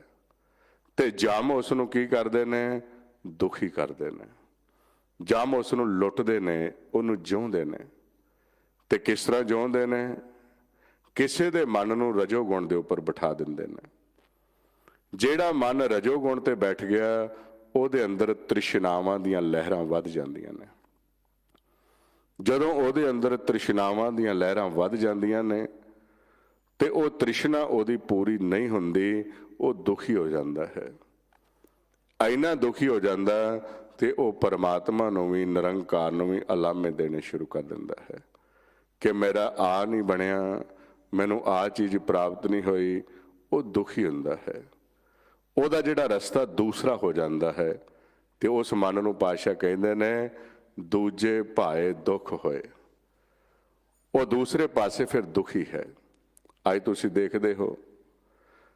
ਤੇ ਜਮ ਉਸ ਨੂੰ ਕੀ ਕਰਦੇ ਨੇ? ਦੁਖੀ ਕਰਦੇ ਨੇ। ਜਮ ਉਸ ਨੂੰ ਲੁੱਟਦੇ ਨੇ, ਉਹਨੂੰ ਜਿਉਂਦੇ ਨੇ। ਤੇ ਕਿਸ ਤਰ੍ਹਾਂ ਜਿਉਂਦੇ ਨੇ? ਕਿਸੇ ਦੇ ਮਨ ਨੂੰ ਰਜੋ ਗੁਣ ਦੇ ਉੱਪਰ ਬਿਠਾ ਦਿੰਦੇ ਨੇ। ਜਿਹੜਾ ਮਨ ਰਜੋ ਗੁਣ ਤੇ ਬੈਠ ਗਿਆ, ਉਹਦੇ ਅੰਦਰ ਤ੍ਰਿਸ਼ਨਾਵਾਂ ਦੀਆਂ ਲਹਿਰਾਂ ਵੱਧ ਜਾਂਦੀਆਂ ਨੇ। ਜਦੋਂ ਉਹਦੇ ਅੰਦਰ ਤ੍ਰਿਸ਼ਨਾਵਾਂ ਦੀਆਂ ਲਹਿਰਾਂ ਵੱਧ ਜਾਂਦੀਆਂ ਨੇ, ਤੇ ਉਹ ਤ੍ਰਿਸ਼ਨਾ ਉਹਦੀ ਪੂਰੀ ਨਹੀਂ ਹੁੰਦੀ, ਉਹ ਦੁਖੀ ਹੋ ਜਾਂਦਾ ਹੈ। ਇੰਨਾ ਦੁਖੀ ਹੋ ਜਾਂਦਾ ਤੇ ਉਹ ਪਰਮਾਤਮਾ ਨੂੰ ਵੀ, ਨਿਰੰਕਾਰ ਨੂੰ ਵੀ ਅਲਾਮੇ ਦੇਣੇ ਸ਼ੁਰੂ ਕਰ ਦਿੰਦਾ ਹੈ ਕਿ ਮੇਰਾ ਆ ਨਹੀਂ ਬਣਿਆ, ਮੈਨੂੰ ਆ ਚੀਜ਼ ਪ੍ਰਾਪਤ ਨਹੀਂ ਹੋਈ। ਉਹ ਦੁਖੀ ਹੁੰਦਾ ਹੈ। ਉਹਦਾ ਜਿਹੜਾ ਰਸਤਾ ਦੂਸਰਾ ਹੋ ਜਾਂਦਾ ਹੈ। ਤੇ ਉਸ ਮਨ ਨੂੰ ਪਾਤਸ਼ਾਹ ਕਹਿੰਦੇ ਨੇ ਦੂਜੇ ਭਾਏ ਦੁੱਖ ਹੋਏ। ਉਹ ਦੂਸਰੇ ਪਾਸੇ ਫਿਰ ਦੁਖੀ ਹੈ। ਅੱਜ ਤੁਸੀਂ ਦੇਖਦੇ ਹੋ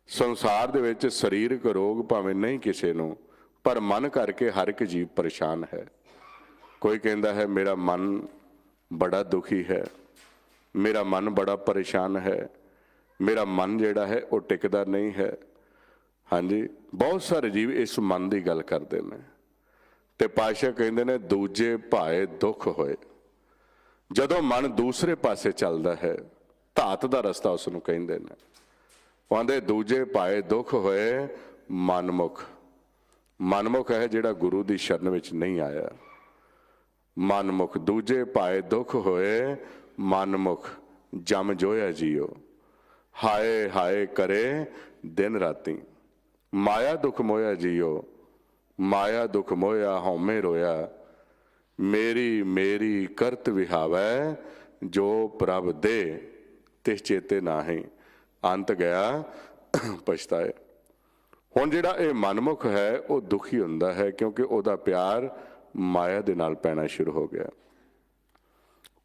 ਸੰਸਾਰ ਦੇ ਵਿੱਚ ਸਰੀਰਕ ਰੋਗ ਭਾਵੇਂ ਨਹੀਂ ਕਿਸੇ ਨੂੰ, ਪਰ ਮਨ ਕਰਕੇ ਹਰ ਇੱਕ ਜੀਵ ਪਰੇਸ਼ਾਨ ਹੈ। ਕੋਈ ਕਹਿੰਦਾ ਹੈ ਮੇਰਾ ਮਨ ਬੜਾ ਦੁਖੀ ਹੈ, ਮੇਰਾ ਮਨ ਬੜਾ ਪਰੇਸ਼ਾਨ ਹੈ, ਮੇਰਾ ਮਨ ਜਿਹੜਾ ਹੈ ਉਹ ਟਿਕਦਾ ਨਹੀਂ ਹੈ। ਹਾਂਜੀ, ਬਹੁਤ ਸਾਰੇ ਜੀਵ ਇਸ ਮਨ ਦੀ ਗੱਲ ਕਰਦੇ ਨੇ। ਤੇ ਪਾਤਸ਼ਾਹ ਕਹਿੰਦੇ ਨੇ ਦੂਜੇ ਭਾਏ ਦੁੱਖ ਹੋਏ। ਜਦੋਂ ਮਨ ਦੂਸਰੇ ਪਾਸੇ ਚੱਲਦਾ ਹੈ, ਧਾਤ ਦਾ ਰਸਤਾ ਉਸ ਨੂੰ ਕਹਿੰਦੇ ਨੇ। ਕਹਿੰਦੇ ਦੂਜੇ ਭਾਏ ਦੁੱਖ ਹੋਏ ਮਨਮੁਖ। ਮਨਮੁਖ ਹੈ ਜਿਹੜਾ ਗੁਰੂ ਦੀ ਸ਼ਰਨ ਵਿੱਚ ਨਹੀਂ ਆਇਆ। ਮਨਮੁਖ ਦੂਜੇ ਭਾਏ ਦੁੱਖ ਹੋਏ ਮਨਮੁਖ ਜਮ ਜੋਇਆ ਜੀਓ। ਹਾਏ ਹਾਏ ਕਰੇ ਦਿਨ ਰਾਤੀ ਮਾਇਆ ਦੁੱਖ ਮੋਇਆ ਜੀਓ। ਮਾਇਆ ਦੁੱਖ ਮੋਇਆ ਹਉਮੈ ਰੋਇਆ। ਮੇਰੀ ਮੇਰੀ ਕਰਤ ਵਿਹਾਵੈ ਜੋ ਪ੍ਰਭ ਦੇ ਤਿਸ ਚੇਤੇ ਨਾਹੀਂ। ਅੰਤ ਗਿਆ ਪਛਤਾਏ। ਹੁਣ ਜਿਹੜਾ ਇਹ ਮਨਮੁਖ ਹੈ ਉਹ ਦੁਖੀ ਹੁੰਦਾ ਹੈ ਕਿਉਂਕਿ ਉਹਦਾ ਪਿਆਰ ਮਾਇਆ ਦੇ ਨਾਲ ਪੈਣਾ ਸ਼ੁਰੂ ਹੋ ਗਿਆ।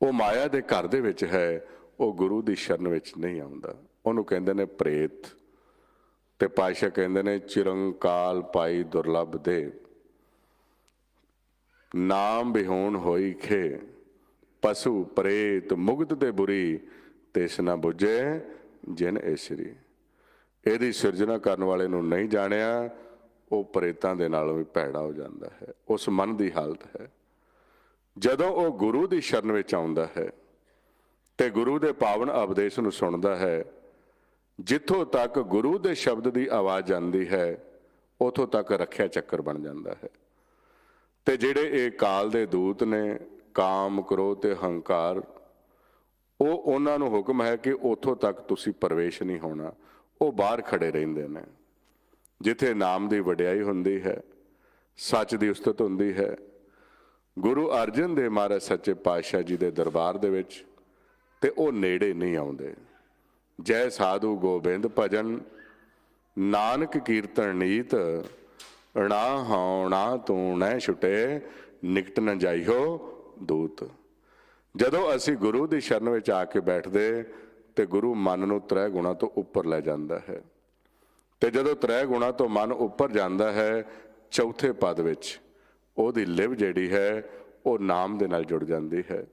ਉਹ ਮਾਇਆ ਦੇ ਘਰ ਦੇ ਵਿੱਚ ਹੈ, ਉਹ ਗੁਰੂ ਦੀ ਸ਼ਰਨ ਵਿੱਚ ਨਹੀਂ ਆਉਂਦਾ। ਉਹਨੂੰ ਕਹਿੰਦੇ ਨੇ ਪ੍ਰੇਤ। ਤੇ ਪਾਤਸ਼ਾਹ ਕਹਿੰਦੇ ਨੇ ਚਿਰੰਕਾਲ ਪਾਈ ਦੁਰਲਭ ਦੇ। ਨਾਮ ਬਿਹੂਣ ਹੋਈ ਖੇ ਪਸ਼ੂ ਪ੍ਰੇਤ ਮੁਗਧ ਤੇ ਬੁਰੀ ਤਿਸ ਨਾ ਬੁਝੇ ਜਿਨ ਏਸਰੀ। ਇਹਦੀ ਸਿਰਜਣਾ ਕਰਨ ਵਾਲੇ ਨੂੰ ਨਹੀਂ ਜਾਣਿਆ, ਉਹ ਪ੍ਰੇਤਾਂ ਦੇ ਨਾਲੋਂ ਵੀ ਭੈੜਾ ਹੋ ਜਾਂਦਾ ਹੈ। ਉਸ ਮਨ ਦੀ ਹਾਲਤ ਹੈ। ਜਦੋਂ ਉਹ ਗੁਰੂ ਦੀ ਸ਼ਰਨ ਵਿੱਚ ਆਉਂਦਾ ਹੈ ਤੇ ਗੁਰੂ ਦੇ ਪਾਵਨ ਉਪਦੇਸ਼ ਨੂੰ ਸੁਣਦਾ ਹੈ, ਜਿੱਥੋਂ ਤੱਕ ਗੁਰੂ ਦੇ ਸ਼ਬਦ ਦੀ ਆਵਾਜ਼ ਜਾਂਦੀ ਹੈ ਉਥੋਂ ਤੱਕ ਰੱਖਿਆ ਚੱਕਰ ਬਣ ਜਾਂਦਾ ਹੈ। ਤੇ ਜਿਹੜੇ ਇਹ ਕਾਲ ਦੇ ਦੂਤ ਨੇ, ਕਾਮ ਕ੍ਰੋਧ ਤੇ ਹੰਕਾਰ, ਉਹਨਾਂ ਨੂੰ ਹੁਕਮ ਹੈ ਕਿ ਉਥੋਂ ਤੱਕ ਤੁਸੀਂ ਪ੍ਰਵੇਸ਼ ਨਹੀਂ ਹੋਣਾ। ਉਹ ਬਾਹਰ ਖੜੇ ਰਹਿੰਦੇ ਨੇ। ਜਿੱਥੇ ਨਾਮ ਦੀ ਵਡਿਆਈ ਹੁੰਦੀ ਹੈ, ਸੱਚ ਦੀ ਉਸਤਤ ਹੁੰਦੀ ਹੈ, ਗੁਰੂ ਅਰਜਨ ਦੇਵ ਮਹਾਰਾਜ ਸੱਚੇ ਪਾਤਸ਼ਾਹ ਜੀ ਦੇ ਦਰਬਾਰ ਦੇ ਵਿੱਚ, ਤੇ ਉਹ ਨੇੜੇ ਨਹੀਂ ਆਉਂਦੇ। ਜੈ ਸਾਧੂ ਗੋਬਿੰਦ ਭਜਨ ਨਾਨਕ ਕੀਰਤਨ ਨੀਤ। ਨਾ ਹਉ ਨਾ ਤੂੰ ਨਹਿ ਛੁਟੇ ਨਿਕਟ ਨ ਜਾਈਓ ਦੂਤ। ਜਦੋਂ ਅਸੀਂ ਗੁਰੂ ਦੀ ਸ਼ਰਨ ਵਿੱਚ ਆ ਕੇ ਬੈਠਦੇ ਤੇ ਗੁਰੂ ਮਨ ਨੂੰ ਤ੍ਰੈ ਗੁਣਾ ਤੋਂ ਉੱਪਰ ਲੈ ਜਾਂਦਾ ਹੈ। ਤੇ ਜਦੋਂ ਤ੍ਰੈ ਗੁਣਾ ਤੋਂ ਮਨ ਉੱਪਰ ਜਾਂਦਾ ਹੈ, ਚੌਥੇ ਪਦ ਵਿੱਚ ਉਹਦੀ ਲਿਵ ਜਿਹੜੀ ਹੈ ਉਹ ਨਾਮ ਦੇ ਨਾਲ ਜੁੜ ਜਾਂਦੀ ਹੈ।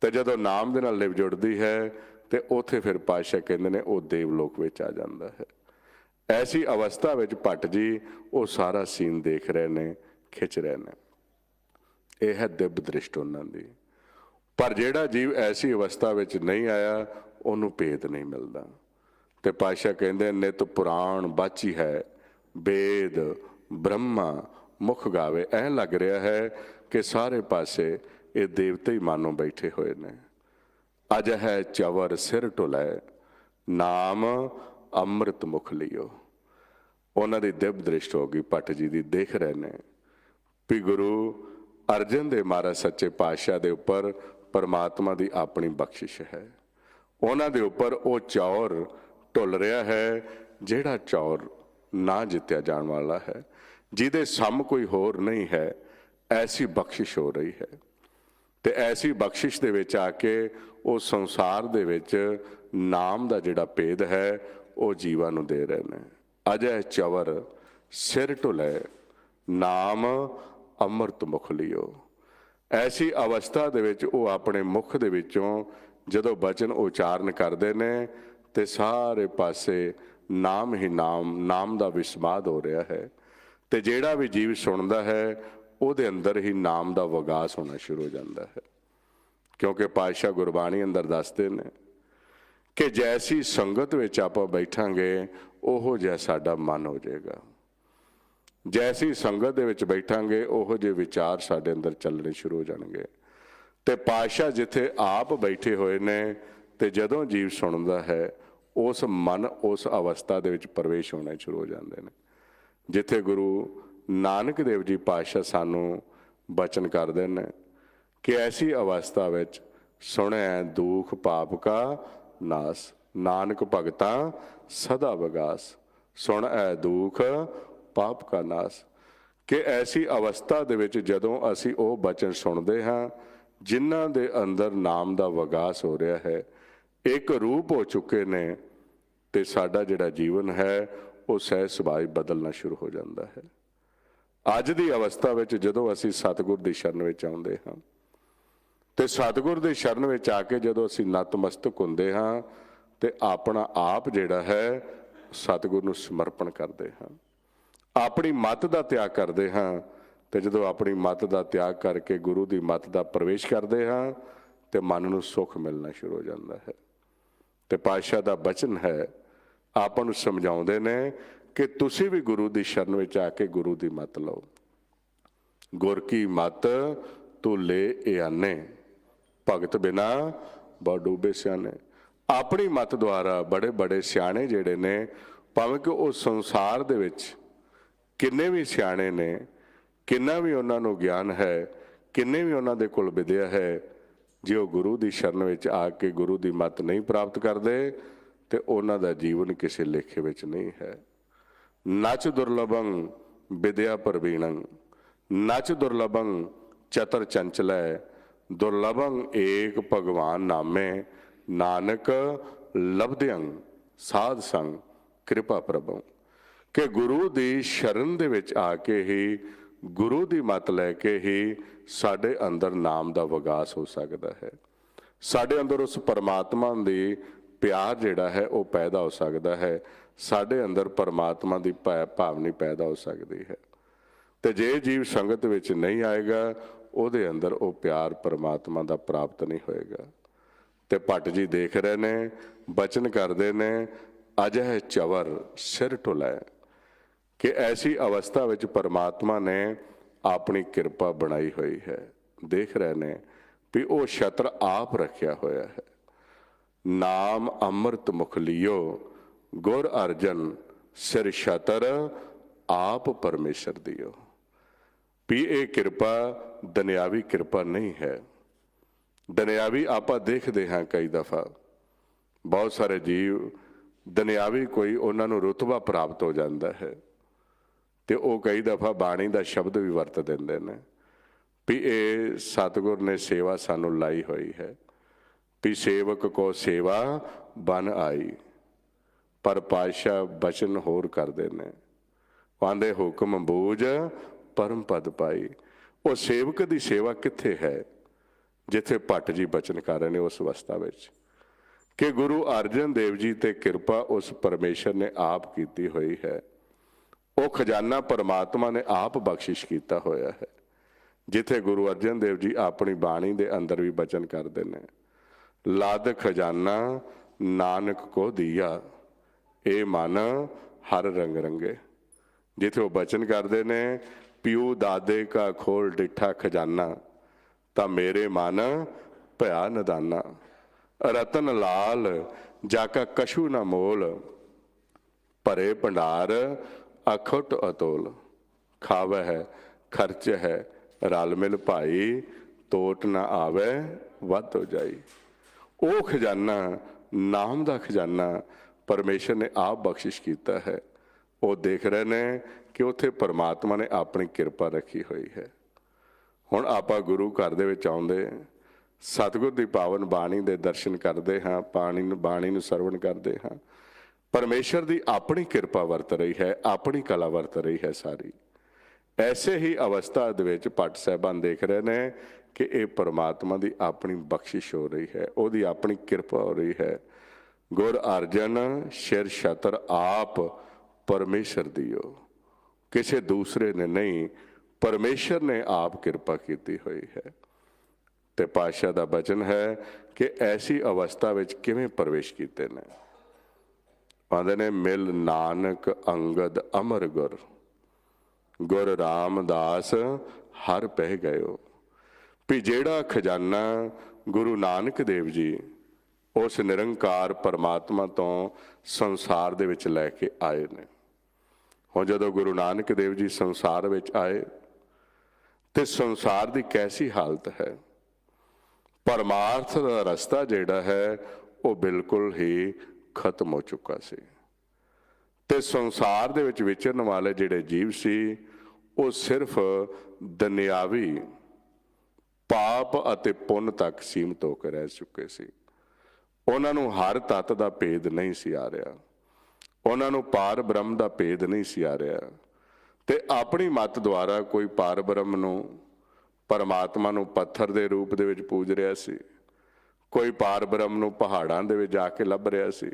ਤੇ ਜਦੋਂ ਨਾਮ ਦੇ ਨਾਲ ਲਿਵ ਜੁੜਦੀ ਹੈ ਤੇ ਉੱਥੇ ਫਿਰ ਪਾਤਸ਼ਾਹ ਕਹਿੰਦੇ ਨੇ ਉਹ ਦੇਵਲੋਕ ਵਿੱਚ ਆ ਜਾਂਦਾ ਹੈ। ਐਸੀ ਅਵਸਥਾ ਵਿੱਚ ਭੱਟ ਜੀ ਉਹ ਸਾਰਾ ਸੀਨ ਦੇਖ ਰਹੇ ਨੇ, ਖਿੱਚ ਰਹੇ ਨੇ। ਇਹ ਹੈ ਦਿਵ ਦ੍ਰਿਸ਼ਟ ਉਹਨਾਂ ਦੀ। ਪਰ ਜਿਹੜਾ ਜੀਵ ਐਸੀ ਅਵਸਥਾ ਵਿੱਚ ਨਹੀਂ ਆਇਆ ਉਹਨੂੰ ਭੇਦ ਨਹੀਂ ਮਿਲਦਾ। ਤੇ ਪਾਤਸ਼ਾਹ ਕਹਿੰਦੇ ਨਿਤ ਪੁਰਾਣ ਬਾਚੀ ਹੈ ਵੇਦ ਬ੍ਰਹਮਾ ਮੁਖ ਗਾਵੇ। ਐਂ ਲੱਗ ਰਿਹਾ ਹੈ ਕਿ ਸਾਰੇ ਪਾਸੇ ਇਹ ਦੇਵਤੇ ਹੀ ਮਾਨੋ ਬੈਠੇ ਹੋਏ ਨੇ। ਅਜ ਹੈ ਚਵਰ ਸਿਰ ਢੁਲੈ ਨਾਮ ਅੰਮ੍ਰਿਤ ਮੁਖ ਲਿਓ। ਉਹਨਾਂ ਦੀ ਦਿਵ ਦ੍ਰਿਸ਼ਟ ਹੋ ਗਈ। ਭੱਟ ਜੀ ਦੀ ਦੇਖ ਰਹੇ ਨੇ ਵੀ ਗੁਰੂ ਅਰਜਨ ਦੇਵ ਮਹਾਰਾਜ ਸੱਚੇ ਪਾਤਸ਼ਾਹ ਦੇ ਉੱਪਰ ਪਰਮਾਤਮਾ ਦੀ ਆਪਣੀ ਬਖਸ਼ਿਸ਼ ਹੈ। ਉਹਨਾਂ ਦੇ ਉੱਪਰ ਉਹ ਚੌਰ ਢੁੱਲ ਰਿਹਾ ਹੈ ਜਿਹੜਾ ਚੌਰ ਨਾ ਜਿੱਤਿਆ ਜਾਣ ਵਾਲਾ ਹੈ, ਜਿਹਦੇ ਸਮ ਕੋਈ ਹੋਰ ਨਹੀਂ ਹੈ। ਐਸੀ ਬਖਸ਼ਿਸ਼ ਹੋ ਰਹੀ ਹੈ। ਤੇ ਐਸੀ ਬਖਸ਼ਿਸ਼ ਦੇ ਵਿੱਚ ਆ ਕੇ ਉਹ ਸੰਸਾਰ ਦੇ ਵਿੱਚ ਨਾਮ ਦਾ ਜਿਹੜਾ ਭੇਦ ਹੈ ਉਹ ਜੀਵਾਂ ਨੂੰ ਦੇ ਰਹੇ ਨੇ। ਅਜੈ ਚਵਰ ਸਿਰ ਢੁਲੈ ਨਾਮ ਅੰਮ੍ਰਿਤ ਮੁਖ ਲਿਓ। ਐਸੀ ਅਵਸਥਾ ਦੇ ਵਿੱਚ ਉਹ ਆਪਣੇ ਮੁਖ ਦੇ ਵਿੱਚੋਂ ਜਦੋਂ ਬਚਨ ਉਚਾਰਨ ਕਰਦੇ ਨੇ ਤੇ ਸਾਰੇ ਪਾਸੇ ਨਾਮ ਹੀ ਨਾਮ, ਨਾਮ ਦਾ ਵਿਸਮਾਦ ਹੋ ਰਿਹਾ ਹੈ। ਤੇ ਜਿਹੜਾ ਵੀ ਜੀਵ ਸੁਣਦਾ ਹੈ ਉਹਦੇ ਅੰਦਰ ਹੀ ਨਾਮ ਦਾ ਵਿਗਾਸ ਹੋਣਾ ਸ਼ੁਰੂ ਹੋ ਜਾਂਦਾ ਹੈ। ਕਿਉਂਕਿ ਪਾਤਸ਼ਾਹ ਗੁਰਬਾਣੀ ਅੰਦਰ ਦੱਸਦੇ ਨੇ ਕਿ ਜੈਸੀ ਸੰਗਤ ਵਿੱਚ ਆਪਾਂ ਬੈਠਾਂਗੇ ਉਹੋ ਜਿਹਾ ਸਾਡਾ ਮਨ ਹੋ ਜਾਏਗਾ। ਜੈਸੀ ਸੰਗਤ ਦੇ ਵਿੱਚ ਬੈਠਾਂਗੇ ਉਹੋ ਜਿਹੇ ਵਿਚਾਰ ਸਾਡੇ ਅੰਦਰ ਚੱਲਣੇ ਸ਼ੁਰੂ ਹੋ ਜਾਣਗੇ। ਤੇ ਪਾਤਸ਼ਾਹ ਜਿੱਥੇ ਆਪ ਬੈਠੇ ਹੋਏ ਨੇ ਤੇ ਜਦੋਂ ਜੀਵ ਸੁਣਦਾ ਹੈ ਉਸ ਮਨ ਉਸ ਅਵਸਥਾ ਦੇ ਵਿੱਚ ਪ੍ਰਵੇਸ਼ ਹੋਣਾ ਸ਼ੁਰੂ ਹੋ ਜਾਂਦੇ ਨੇ। ਜਿੱਥੇ ਗੁਰੂ ਨਾਨਕ ਦੇਵ ਜੀ ਪਾਤਸ਼ਾਹ ਸਾਨੂੰ ਬਚਨ ਕਰਦੇ ਨੇ ਕਿ ਐਸੀ ਅਵਸਥਾ ਵਿੱਚ ਸੁਣਿਆ ਦੁਖ ਪਾਪ ਕਾ ਨਾਸ, ਨਾਨਕ ਭਗਤਾਂ ਸਦਾ ਵਿਗਾਸ। ਸੁਣ ਐ ਦੁਖ ਪਾਪ ਕਾ ਨਾਸ। ਕਿ ਐਸੀ ਅਵਸਥਾ ਦੇ ਵਿੱਚ ਜਦੋਂ ਅਸੀਂ ਉਹ ਬਚਨ ਸੁਣਦੇ ਹਾਂ ਜਿਨ੍ਹਾਂ ਦੇ ਅੰਦਰ ਨਾਮ ਦਾ ਵਿਕਾਸ ਹੋ ਰਿਹਾ ਹੈ, ਇੱਕ ਰੂਪ ਹੋ ਚੁੱਕੇ ਨੇ, ਤੇ ਸਾਡਾ ਜਿਹੜਾ ਜੀਵਨ ਹੈ ਉਹ ਸਹਿਜ ਸੁਭਾਅ ਬਦਲਣਾ ਸ਼ੁਰੂ ਹੋ ਜਾਂਦਾ ਹੈ। ਅੱਜ ਦੀ ਅਵਸਥਾ ਵਿੱਚ ਜਦੋਂ ਅਸੀਂ ਸਤਿਗੁਰ ਦੀ ਸ਼ਰਨ ਵਿੱਚ ਆਉਂਦੇ ਹਾਂ ਤੇ ਸਤਿਗੁਰ ਦੀ ਸ਼ਰਨ ਵਿੱਚ ਆ ਕੇ ਜਦੋਂ ਅਸੀਂ ਨਤਮਸਤਕ ਹੁੰਦੇ ਹਾਂ ਤੇ ਆਪਣਾ ਆਪ ਜਿਹੜਾ ਹੈ ਸਤਿਗੁਰ ਨੂੰ ਸਮਰਪਣ ਕਰਦੇ ਹਾਂ, ਆਪਣੀ ਮੱਤ ਦਾ ਤਿਆਗ ਕਰਦੇ ਹਾਂ। ਤੇ ਜਦੋਂ ਆਪਣੀ ਮੱਤ ਦਾ ਤਿਆਗ ਕਰਕੇ ਗੁਰੂ ਦੀ ਮੱਤ ਦਾ ਪ੍ਰਵੇਸ਼ ਕਰਦੇ ਹਾਂ ਤੇ ਮਨ ਨੂੰ ਸੁੱਖ ਮਿਲਣਾ ਸ਼ੁਰੂ ਹੋ ਜਾਂਦਾ ਹੈ। ਤੇ ਪਾਤਸ਼ਾਹ ਦਾ ਬਚਨ ਹੈ, ਆਪਾਂ ਨੂੰ ਸਮਝਾਉਂਦੇ ਨੇ ਕਿ ਤੁਸੀਂ ਵੀ ਗੁਰੂ ਦੀ ਸ਼ਰਨ ਵਿੱਚ ਆ ਕੇ ਗੁਰੂ ਦੀ ਮੱਤ ਲਓ। ਗੁਰ ਕੀ ਮੱਤ ਤੂੰ ਲੈ ਇਆਨੇ, ਭਗਤ ਬਿਨਾ ਬਹੁ ਡੂਬੇ ਸਿਆਣੇ। ਆਪਣੀ ਮੱਤ ਦੁਆਰਾ ਬੜੇ ਬੜੇ ਸਿਆਣੇ ਜਿਹੜੇ ਨੇ, ਭਾਵੇਂ ਕਿ ਉਹ ਸੰਸਾਰ ਦੇ ਵਿੱਚ ਕਿੰਨੇ ਵੀ ਸਿਆਣੇ ਨੇ, ਕਿੰਨਾ ਵੀ ਉਹਨਾਂ ਨੂੰ ਗਿਆਨ ਹੈ, ਕਿੰਨੇ ਵੀ ਉਹਨਾਂ ਦੇ ਕੋਲ ਵਿਦਿਆ ਹੈ, ਜੇ ਉਹ ਗੁਰੂ ਦੀ ਸ਼ਰਨ ਵਿੱਚ ਆ ਕੇ ਗੁਰੂ ਦੀ ਮੱਤ ਨਹੀਂ ਪ੍ਰਾਪਤ ਕਰਦੇ ਤੇ ਉਹਨਾਂ ਦਾ ਜੀਵਨ ਕਿਸੇ ਲੇਖੇ ਵਿੱਚ ਨਹੀਂ ਹੈ। ਨਚ ਦੁਰਲਭੰ ਵਿਦਿਆ ਪ੍ਰਵੀਣੰ, ਨਚ ਦੁਰਲਭੰ ਚਤਰ ਚੰਚਲੈ, ਦੁਰਲਭੰ ਏਕ ਭਗਵਾਨ ਨਾਮੇ, ਨਾਨਕ ਲਬਧਿਅੰ ਸਾਧ ਸੰਗ ਕਿਰਪਾ ਪ੍ਰਭੂ। ਕਿ ਗੁਰੂ ਦੀ ਸ਼ਰਨ ਦੇ ਵਿੱਚ ਆ ਕੇ ਹੀ, ਗੁਰੂ ਦੀ ਮੱਤ ਲੈ ਕੇ ਹੀ ਸਾਡੇ ਅੰਦਰ ਨਾਮ ਦਾ ਵਿਕਾਸ ਹੋ ਸਕਦਾ ਹੈ। ਸਾਡੇ ਅੰਦਰ ਉਸ ਪਰਮਾਤਮਾ ਦੀ ਪਿਆਰ ਜਿਹੜਾ ਹੈ ਉਹ ਪੈਦਾ ਹੋ ਸਕਦਾ ਹੈ। ਸਾਡੇ ਅੰਦਰ ਪਰਮਾਤਮਾ ਦੀ ਭਾਵਨਾ ਪੈਦਾ ਹੋ ਸਕਦੀ ਹੈ। ਤੇ ਜੇ ਜੀਵ ਸੰਗਤ ਵਿੱਚ ਨਹੀਂ ਆਏਗਾ, ਉਹਦੇ ਅੰਦਰ ਉਹ ਪਿਆਰ ਪਰਮਾਤਮਾ ਦਾ ਪ੍ਰਾਪਤ ਨਹੀਂ ਹੋਏਗਾ। ਤੇ ਭੱਟ ਜੀ ਦੇਖ ਰਹੇ ਨੇ, ਬਚਨ ਕਰਦੇ ਨੇ, ਅਜਹ ਚਵਰ ਸਿਰ ਢੁਲੈ। ਕਿ ਐਸੀ ਅਵਸਥਾ ਵਿੱਚ ਪਰਮਾਤਮਾ ਨੇ ਆਪਣੀ ਕਿਰਪਾ ਬਣਾਈ ਹੋਈ ਹੈ। ਦੇਖ ਰਹੇ ਨੇ ਵੀ ਉਹ ਛਤਰ ਆਪ ਰੱਖਿਆ ਹੋਇਆ ਹੈ। ਨਾਮ ਅੰਮ੍ਰਿਤ ਮੁਖ ਲਿਓ, ਗੁਰ ਅਰਜਨ ਸਿਰ ਛਤਰ ਆਪ ਪਰਮੇਸ਼ਰ ਦਿਓ। ਵੀ ਇਹ ਕਿਰਪਾ ਦੁਨਿਆਵੀ ਕਿਰਪਾ ਨਹੀਂ ਹੈ। ਦੁਨਿਆਵੀ ਆਪਾਂ ਦੇਖਦੇ ਹਾਂ ਕਈ ਦਫਾ ਬਹੁਤ ਸਾਰੇ ਜੀਵ ਦੁਨਿਆਵੀ ਕੋਈ ਉਹਨਾਂ ਨੂੰ ਰੁਤਬਾ ਪ੍ਰਾਪਤ ਹੋ ਜਾਂਦਾ ਹੈ ਤੇ ਉਹ ਕਈ ਦਫਾ ਬਾਣੀ ਦਾ ਸ਼ਬਦ ਵੀ ਵਰਤ ਦਿੰਦੇ ਨੇ ਵੀ ਇਹ ਸਤਿਗੁਰ ਨੇ ਸੇਵਾ ਸਾਨੂੰ ਲਾਈ ਹੋਈ ਹੈ, ਵੀ ਸੇਵਕ ਕੋ ਸੇਵਾ ਬਨ ਆਈ। ਪਰ ਪਾਤਸ਼ਾਹ ਬਚਨ ਹੋਰ ਕਰਦੇ ਨੇ, ਆਂਦੇ ਹੁਕਮ ਬੂਝ ਪਰਮ ਪਦ ਪਾਈ। ਉਹ ਸੇਵਕ ਦੀ ਸੇਵਾ ਕਿੱਥੇ ਹੈ ਜਿੱਥੇ ਭੱਟ ਜੀ ਬਚਨ ਕਰ ਰਹੇ ਨੇ ਉਸ ਅਵਸਥਾ ਵਿੱਚ ਕਿ ਗੁਰੂ ਅਰਜਨ ਦੇਵ ਜੀ ਤੇ ਕਿਰਪਾ ਉਸ ਪਰਮੇਸ਼ਰ ਨੇ ਆਪ ਕੀਤੀ ਹੋਈ ਹੈ। ਉਹ ਖਜ਼ਾਨਾ ਪਰਮਾਤਮਾ ਨੇ ਆਪ ਬਖਸ਼ਿਸ਼ ਕੀਤਾ ਹੋਇਆ ਹੈ। ਜਿੱਥੇ ਗੁਰੂ ਅਰਜਨ ਦੇਵ ਜੀ ਆਪਣੀ ਬਾਣੀ ਦੇ ਅੰਦਰ ਵੀ ਬਚਨ ਕਰਦੇ ਨੇ, ਲਦ ਖਜ਼ਾਨਾ ਨਾਨਕ ਕੋ ਦੀਆ, ਇਹ ਮਨ ਹਰ ਰੰਗ ਰੰਗੇ। ਜਿੱਥੇ ਉਹ ਬਚਨ ਕਰਦੇ ਨੇ, ਪਿਓ ਦਾਦੇ ਕਾ ਖੋਲ ਡਿੱਠਾ ਖਜ਼ਾਨਾ, ਤਾਂ ਮੇਰੇ ਮਨ ਭਇਆ ਨਦਾਨਾ। ਰਤਨ ਲਾਲ ਜਾ ਕਾ ਕਛੂ ਨਾ ਮੋਲ, ਭਰੇ ਭੰਡਾਰ ਅਖੁੱਟ ਅਤੋਲ। ਖਾਵੈ ਹੈ ਖਰਚ ਹੈ ਰਲ ਮਿਲ ਭਾਈ, ਤੋਟ ਨਾ ਆਵੇ ਵੱਧ ਹੋ ਜਾਈ। ਉਹ ਖਜ਼ਾਨਾ, ਨਾਮ ਦਾ ਖਜ਼ਾਨਾ ਪਰਮੇਸ਼ਰ ਨੇ ਆਪ ਬਖਸ਼ਿਸ਼ ਕੀਤਾ ਹੈ। ਉਹ ਦੇਖ ਰਹੇ ਨੇ ਕਿ ਉੱਥੇ ਪਰਮਾਤਮਾ ਨੇ ਆਪਣੀ ਕਿਰਪਾ ਰੱਖੀ ਹੋਈ ਹੈ। ਹੁਣ ਆਪਾਂ ਗੁਰੂ ਘਰ ਦੇ ਵਿੱਚ ਆਉਂਦੇ, ਸਤਿਗੁਰ ਦੀ ਪਾਵਨ ਬਾਣੀ ਦੇ ਦਰਸ਼ਨ ਕਰਦੇ ਹਾਂ, ਬਾਣੀ ਨੂੰ ਸਰਵਣ ਕਰਦੇ ਹਾਂ। ਪਰਮੇਸ਼ਰ ਦੀ ਆਪਣੀ ਕਿਰਪਾ ਵਰਤ ਰਹੀ ਹੈ, ਆਪਣੀ ਕਲਾ ਵਰਤ ਰਹੀ ਹੈ ਸਾਰੀ। ਐਸੇ ਹੀ ਅਵਸਥਾ ਦੇ ਵਿੱਚ ਭੱਟ ਸਾਹਿਬਾਨ ਦੇਖ ਰਹੇ ਨੇ ਕਿ ਇਹ ਪਰਮਾਤਮਾ ਦੀ ਆਪਣੀ ਬਖਸ਼ਿਸ਼ ਹੋ ਰਹੀ ਹੈ, ਉਹਦੀ ਆਪਣੀ ਕਿਰਪਾ ਹੋ ਰਹੀ ਹੈ। ਗੁਰ ਅਰਜਨ ਸਿਰ ਛਤਰ ਆਪ ਪਰਮੇਸ਼ਰ ਦਿਓ। ਕਿਸੇ ਦੂਸਰੇ ਨੇ ਨਹੀਂ, ਪਰਮੇਸ਼ਰ ਨੇ ਆਪ ਕਿਰਪਾ ਕੀਤੀ ਹੋਈ ਹੈ। ਤੇ ਪਾਤਸ਼ਾਹ ਦਾ ਬਚਨ ਹੈ ਕਿ ਐਸੀ ਅਵਸਥਾ ਵਿੱਚ ਕਿਵੇਂ ਪ੍ਰਵੇਸ਼ ਕੀਤੇ ਨੇ। ਆਂਦੇ ਨੇ, ਮਿਲ ਨਾਨਕ ਅੰਗਦ ਅਮਰ ਗੁਰ, ਗੁਰ ਰਾਮਦਾਸ ਹਰ ਪਹਿ ਗਇਓ। ਵੀ ਜਿਹੜਾ ਖਜ਼ਾਨਾ ਗੁਰੂ ਨਾਨਕ ਦੇਵ ਜੀ ਉਸ ਨਿਰੰਕਾਰ ਪਰਮਾਤਮਾ ਤੋਂ ਸੰਸਾਰ ਦੇ ਵਿੱਚ ਲੈ ਕੇ ਆਏ ਨੇ। ਹੁਣ ਜਦੋਂ ਗੁਰੂ ਨਾਨਕ ਦੇਵ ਜੀ ਸੰਸਾਰ ਵਿੱਚ ਆਏ ਤੇ ਸੰਸਾਰ ਦੀ ਕੈਸੀ ਹਾਲਤ ਹੈ। ਪਰਮਾਰਥ ਦਾ ਰਸਤਾ ਜਿਹੜਾ ਹੈ ਉਹ ਬਿਲਕੁਲ ਹੀ ਖਤਮ ਹੋ ਚੁੱਕਾ ਸੀ। ਤੇ ਸੰਸਾਰ ਦੇ ਵਿੱਚ ਵਿਚਰਨ ਵਾਲੇ ਜਿਹੜੇ ਜੀਵ ਸੀ ਉਹ ਸਿਰਫ ਦੁਨਿਆਵੀ ਪਾਪ ਅਤੇ ਪੁੰਨ ਤੱਕ ਸੀਮਤ ਹੋ ਕੇ ਰਹਿ ਚੁੱਕੇ ਸੀ। ਉਹਨਾਂ ਨੂੰ ਹਰ ਤੱਤ ਦਾ ਭੇਦ ਨਹੀਂ ਸੀ ਆ ਰਿਹਾ, ਉਹਨਾਂ ਨੂੰ ਪਾਰ ਬ੍ਰਹਮ ਦਾ ਭੇਦ ਨਹੀਂ ਸੀ ਆ ਰਿਹਾ। ਤੇ ਆਪਣੀ ਮੱਤ ਦੁਆਰਾ ਕੋਈ ਪਾਰ ਬ੍ਰਹਮ ਨੂੰ, ਪਰਮਾਤਮਾ ਨੂੰ ਪੱਥਰ ਦੇ ਰੂਪ ਦੇ ਵਿੱਚ ਪੂਜ ਰਿਹਾ ਸੀ, ਕੋਈ ਪਾਰ ਬ੍ਰਹਮ ਨੂੰ ਪਹਾੜਾਂ ਦੇ ਵਿੱਚ ਜਾ ਕੇ ਲੱਭ ਰਿਹਾ ਸੀ,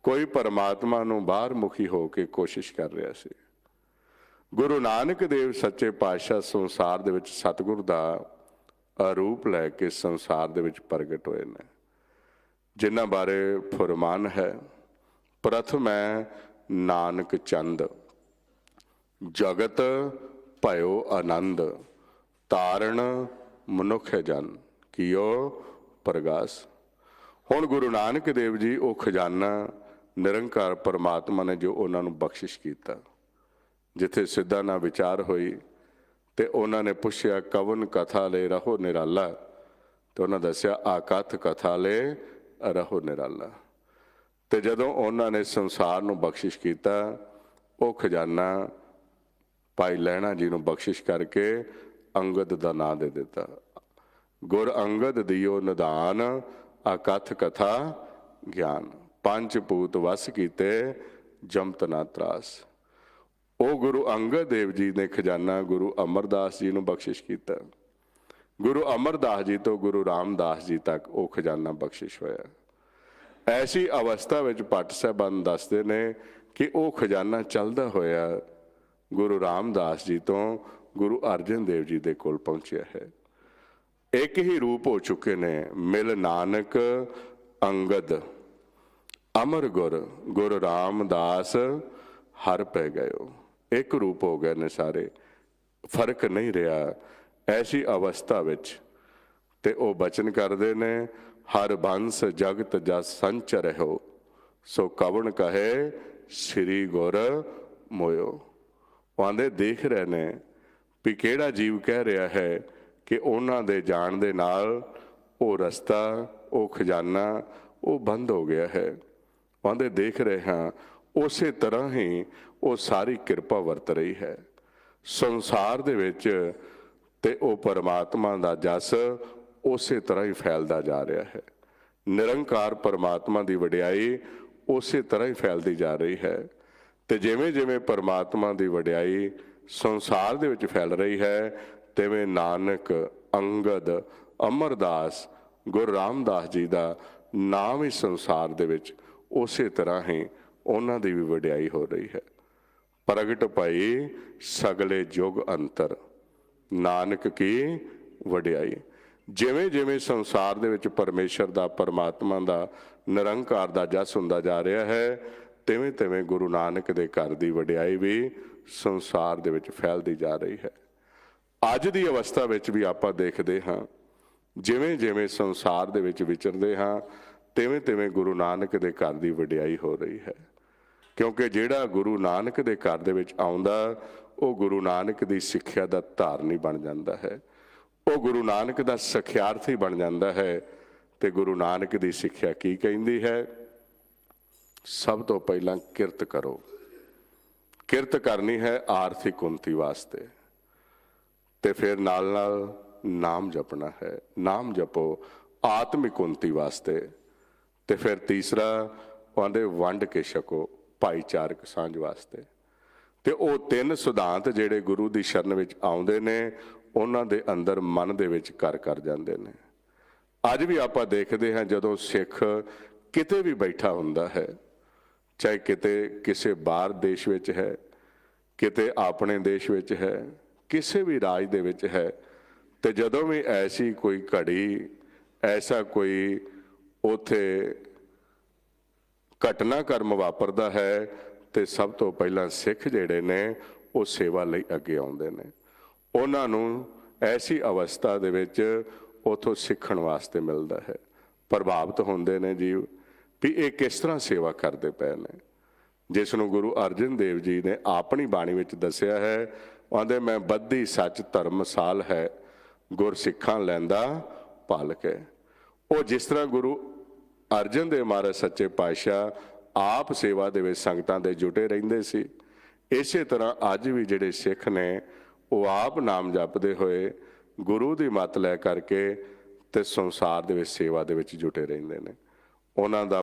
ਕੋਈ ਪਰਮਾਤਮਾ ਨੂੰ ਬਾਹਰ ਮੁਖੀ ਹੋ ਕੇ ਕੋਸ਼ਿਸ਼ ਕਰ ਰਿਹਾ ਸੀ। ਗੁਰੂ ਨਾਨਕ ਦੇਵ ਸੱਚੇ ਪਾਤਸ਼ਾਹ ਸੰਸਾਰ ਦੇ ਵਿੱਚ ਸਤਿਗੁਰ ਦਾ ਰੂਪ ਲੈ ਕੇ ਸੰਸਾਰ ਦੇ ਵਿੱਚ ਪ੍ਰਗਟ ਹੋਏ ਨੇ, ਜਿਨ੍ਹਾਂ ਬਾਰੇ ਫੁਰਮਾਨ ਹੈ, ਪ੍ਰਥਮ ਹੈ ਨਾਨਕ ਚੰਦ, ਜਗਤ ਭਇਓ ਆਨੰਦ, ਤਾਰਨ ਮਨੁੱਖ ਜਨ ਕੀਓ ਪ੍ਰਗਾਸ। ਹੁਣ ਗੁਰੂ ਨਾਨਕ ਦੇਵ ਜੀ ਉਹ ਖਜ਼ਾਨਾ ਨਿਰੰਕਾਰ ਪਰਮਾਤਮਾ ਨੇ ਜੋ ਉਹਨਾਂ ਨੂੰ ਬਖਸ਼ਿਸ਼ ਕੀਤਾ, ਜਿੱਥੇ ਸਿੱਧਾ ਨਾ ਵਿਚਾਰ ਹੋਈ ਤੇ ਉਹਨਾਂ ਨੇ ਪੁੱਛਿਆ ਕਵਨ ਕਥਾ ਲੈ ਰਹੋ ਨਿਰਾਲਾ, ਤੇ ਉਹਨਾਂ ਦੱਸਿਆ ਆਕਥ ਕਥਾ ਲੈ ਰਹੋ ਨਿਰਾਲਾ। ਤੇ ਜਦੋਂ ਉਹਨਾਂ ਨੇ ਸੰਸਾਰ ਨੂੰ ਬਖਸ਼ਿਸ਼ ਕੀਤਾ, ਉਹ ਖਜ਼ਾਨਾ ਭਾਈ ਲਹਿਣਾ ਜੀ ਨੂੰ ਬਖਸ਼ਿਸ਼ ਕਰਕੇ ਅੰਗਦ ਦਾ ਨਾਂ ਦੇ ਦਿੱਤਾ। ਗੁਰ ਅੰਗਦ ਦਿਓ ਨਿਦਾਨ, ਆਕਥ ਕਥਾ ਗਿਆਨ, ਪੰਜ ਪੂਤ ਵਸ ਕੀਤੇ ਜਮਤ ਨਾ ਤਰਾਸ। ਉਹ ਗੁਰੂ ਅੰਗਦ ਦੇਵ ਜੀ ਨੇ ਖਜ਼ਾਨਾ ਗੁਰੂ ਅਮਰਦਾਸ ਜੀ ਨੂੰ ਬਖਸ਼ਿਸ਼ ਕੀਤਾ। ਗੁਰੂ ਅਮਰਦਾਸ ਜੀ ਤੋਂ ਗੁਰੂ ਰਾਮਦਾਸ ਜੀ ਤੱਕ ਉਹ ਖਜ਼ਾਨਾ ਬਖਸ਼ਿਸ਼ ਹੋਇਆ। ਐਸੀ ਅਵਸਥਾ ਵਿੱਚ ਭੱਟ ਸਾਹਿਬਾਨ ਦੱਸਦੇ ਨੇ ਕਿ ਉਹ ਖਜ਼ਾਨਾ ਚੱਲਦਾ ਹੋਇਆ ਗੁਰੂ ਰਾਮਦਾਸ ਜੀ ਤੋਂ ਗੁਰੂ ਅਰਜਨ ਦੇਵ ਜੀ ਦੇ ਕੋਲ ਪਹੁੰਚਿਆ ਹੈ। ਇੱਕ ਹੀ ਰੂਪ ਹੋ ਚੁੱਕੇ ਨੇ, ਮਿਲ ਨਾਨਕ ਅੰਗਦ ਅਮਰ ਗੁਰ, ਗੁਰੂ ਰਾਮਦਾਸ ਹਰ ਪੈ ਗਇਓ। ਇੱਕ ਰੂਪ ਹੋ ਗਏ ਨੇ ਸਾਰੇ, ਫਰਕ ਨਹੀਂ ਰਿਹਾ। ਐਸੀ ਅਵਸਥਾ ਵਿੱਚ ਤੇ ਉਹ ਬਚਨ ਕਰਦੇ ਨੇ, ਹਰ ਬੰਸ ਜਗਤ ਜਸ ਸੰਚਰ ਹੋ, ਸੋ ਕਵਣ ਕਹੇ ਸ੍ਰੀ ਗੁਰ ਮੋਇਓ। ਆਂਦੇ ਦੇਖ ਰਹੇ ਨੇ ਵੀ ਕਿਹੜਾ ਜੀਵ ਕਹਿ ਰਿਹਾ ਹੈ ਕਿ ਉਹਨਾਂ ਦੇ ਜਾਣ ਦੇ ਨਾਲ ਉਹ ਰਸਤਾ, ਉਹ ਖਜ਼ਾਨਾ ਉਹ ਬੰਦ ਹੋ ਗਿਆ ਹੈ। ਆਂਦੇ ਦੇਖ ਰਹੇ ਹਾਂ ਉਸੇ ਤਰ੍ਹਾਂ ਹੀ ਉਹ ਸਾਰੀ ਕਿਰਪਾ ਵਰਤ ਰਹੀ ਹੈ ਸੰਸਾਰ ਦੇ ਵਿੱਚ, ਤੇ ਉਹ ਪਰਮਾਤਮਾ ਦਾ ਜਸ ਉਸੇ ਤਰ੍ਹਾਂ ਹੀ ਫੈਲਦਾ ਜਾ ਰਿਹਾ ਹੈ। ਨਿਰੰਕਾਰ ਪਰਮਾਤਮਾ ਦੀ ਵਡਿਆਈ ਉਸੇ ਤਰ੍ਹਾਂ ਹੀ ਫੈਲਦੀ ਜਾ ਰਹੀ ਹੈ। ਤੇ ਜਿਵੇਂ ਜਿਵੇਂ ਪਰਮਾਤਮਾ ਦੀ ਵਡਿਆਈ ਸੰਸਾਰ ਦੇ ਵਿੱਚ ਫੈਲ ਰਹੀ ਹੈ, ਤਿਵੇਂ ਨਾਨਕ, ਅੰਗਦ, ਅਮਰਦਾਸ, ਗੁਰੂ ਰਾਮਦਾਸ ਜੀ ਦਾ ਨਾਮ ਹੀ ਸੰਸਾਰ ਦੇ ਵਿੱਚ ਉਸੇ ਤਰ੍ਹਾਂ ਹੀ ਉਹਨਾਂ ਦੀ ਵੀ ਵਡਿਆਈ ਹੋ ਰਹੀ ਹੈ। ਪ੍ਰਗਟ ਭਈ ਸਗਲੇ ਯੁਗ ਅੰਤਰ, ਨਾਨਕ ਕੀ ਵਡਿਆਈ। ਜਿਵੇਂ ਜਿਵੇਂ ਸੰਸਾਰ ਦੇ ਵਿੱਚ ਪਰਮੇਸ਼ਰ ਦਾ, ਪਰਮਾਤਮਾ ਦਾ, ਨਿਰੰਕਾਰ ਦਾ ਜਸ ਹੁੰਦਾ ਜਾ ਰਿਹਾ ਹੈ, ਤਿਵੇਂ ਤਿਵੇਂ ਗੁਰੂ ਨਾਨਕ ਦੇ ਘਰ ਦੀ ਵਡਿਆਈ ਵੀ ਸੰਸਾਰ ਦੇ ਵਿੱਚ ਫੈਲਦੀ ਜਾ ਰਹੀ ਹੈ। ਅੱਜ ਦੀ ਅਵਸਥਾ ਵਿੱਚ ਵੀ ਆਪਾਂ ਦੇਖਦੇ ਹਾਂ, ਜਿਵੇਂ ਜਿਵੇਂ ਸੰਸਾਰ ਦੇ ਵਿੱਚ ਵਿਚਰਦੇ ਹਾਂ, ਤਿਵੇਂ ਤਿਵੇਂ ਗੁਰੂ ਨਾਨਕ ਦੇ ਘਰ ਦੀ ਵਡਿਆਈ ਹੋ ਰਹੀ ਹੈ। ਕਿਉਂਕਿ ਜਿਹੜਾ ਗੁਰੂ ਨਾਨਕ ਦੇ ਘਰ ਦੇ ਵਿੱਚ ਆਉਂਦਾ, ਉਹ ਗੁਰੂ ਨਾਨਕ ਦੀ ਸਿੱਖਿਆ ਦਾ ਧਾਰਨੀ ਬਣ ਜਾਂਦਾ ਹੈ, ਉਹ ਗੁਰੂ ਨਾਨਕ ਦਾ ਸਖਿਆਰਥੀ ਬਣ ਜਾਂਦਾ ਹੈ। ਤੇ ਗੁਰੂ ਨਾਨਕ ਦੀ ਸਿੱਖਿਆ ਕੀ ਕਹਿੰਦੀ ਹੈ? ਸਭ ਤੋਂ ਪਹਿਲਾਂ ਕਿਰਤ ਕਰੋ। ਕਿਰਤ ਕਰਨੀ ਹੈ ਆਰਥਿਕ ਉੱਨਤੀ ਵਾਸਤੇ, ਤੇ ਫਿਰ ਨਾਲ ਨਾਲ ਨਾਮ ਜਪਣਾ ਹੈ। ਨਾਮ ਜਪੋ ਆਤਮਿਕ ਉੱਨਤੀ ਵਾਸਤੇ। ਤੇ ਫਿਰ ਤੀਸਰਾ ਕਹਿੰਦੇ ਵੰਡ ਕੇ ਛਕੋ, ਭਾਈਚਾਰਕ ਸਾਂਝ ਵਾਸਤੇ। ਤੇ ਉਹ ਤਿੰਨ ਸਿਧਾਂਤ ਜਿਹੜੇ ਗੁਰੂ ਦੀ ਸ਼ਰਨ ਵਿੱਚ ਆਉਂਦੇ ਨੇ, ਉਹਨਾਂ ਦੇ ਅੰਦਰ ਮਨ ਦੇ ਵਿੱਚ ਘਰ ਕਰ ਜਾਂਦੇ ਨੇ। ਅੱਜ ਵੀ ਆਪਾਂ ਦੇਖਦੇ ਹਾਂ, ਜਦੋਂ ਸਿੱਖ ਕਿਤੇ ਵੀ ਬੈਠਾ ਹੁੰਦਾ ਹੈ, ਚਾਹੇ ਕਿਤੇ ਕਿਸੇ ਬਾਹਰ ਦੇਸ਼ ਵਿੱਚ ਹੈ, ਕਿਤੇ ਆਪਣੇ ਦੇਸ਼ ਵਿੱਚ ਹੈ, ਕਿਸੇ ਵੀ ਰਾਜ ਦੇ ਵਿੱਚ ਹੈ, ਤੇ ਜਦੋਂ ਵੀ ਐਸੀ ਕੋਈ ਘੜੀ, ਐਸਾ ਕੋਈ ਉੱਥੇ ਘਟਨਾਕ੍ਰਮ ਵਾਪਰਦਾ ਹੈ, ਤੇ ਸਭ ਤੋਂ ਪਹਿਲਾਂ ਸਿੱਖ ਜਿਹੜੇ ਨੇ ਉਹ ਸੇਵਾ ਲਈ ਅੱਗੇ ਆਉਂਦੇ ਨੇ। ਉਹਨਾਂ ਨੂੰ ਐਸੀ ਅਵਸਥਾ ਦੇ ਵਿੱਚ ਉੱਥੋਂ ਸਿੱਖਣ ਵਾਸਤੇ ਮਿਲਦਾ ਹੈ, ਪ੍ਰਭਾਵਿਤ ਹੁੰਦੇ ਨੇ ਜੀਵ ਵੀ ਇਹ ਕਿਸ ਤਰ੍ਹਾਂ ਸੇਵਾ ਕਰਦੇ ਪਏ ਨੇ, ਜਿਸ ਨੂੰ ਗੁਰੂ ਅਰਜਨ ਦੇਵ ਜੀ ਨੇ ਆਪਣੀ ਬਾਣੀ ਵਿੱਚ ਦੱਸਿਆ ਹੈ। ਕਹਿੰਦੇ ਮੈਂ ਬੱਧੀ ਸੱਚ ਧਰਮ ਸਾਲ ਹੈ, ਗੁਰ ਸਿੱਖਾਂ ਲੈਂਦਾ ਭਲ ਕੇ। ਉਹ ਜਿਸ ਤਰ੍ਹਾਂ ਗੁਰੂ ਅਰਜਨ ਦੇਵ ਮਹਾਰਾਜ ਸੱਚੇ ਪਾਤਸ਼ਾਹ ਆਪ ਸੇਵਾ ਦੇ ਵਿੱਚ ਸੰਗਤਾਂ ਦੇ ਜੁਟੇ ਰਹਿੰਦੇ ਸੀ। ਇਸੇ ਤਰ੍ਹਾਂ ਅੱਜ ਵੀ ਜਿਹੜੇ ਸਿੱਖ ਨੇ ਉਹ ਆਪ ਨਾਮ ਜਪਦੇ ਹੋਏ ਗੁਰੂ ਦੀ ਮੱਤ ਲੈ ਕਰਕੇ ਤੇ ਸੰਸਾਰ ਦੇ ਵਿੱਚ ਸੇਵਾ ਦੇ ਵਿੱਚ ਜੁਟੇ ਰਹਿੰਦੇ ਨੇ। ਉਹਨਾਂ ਦਾ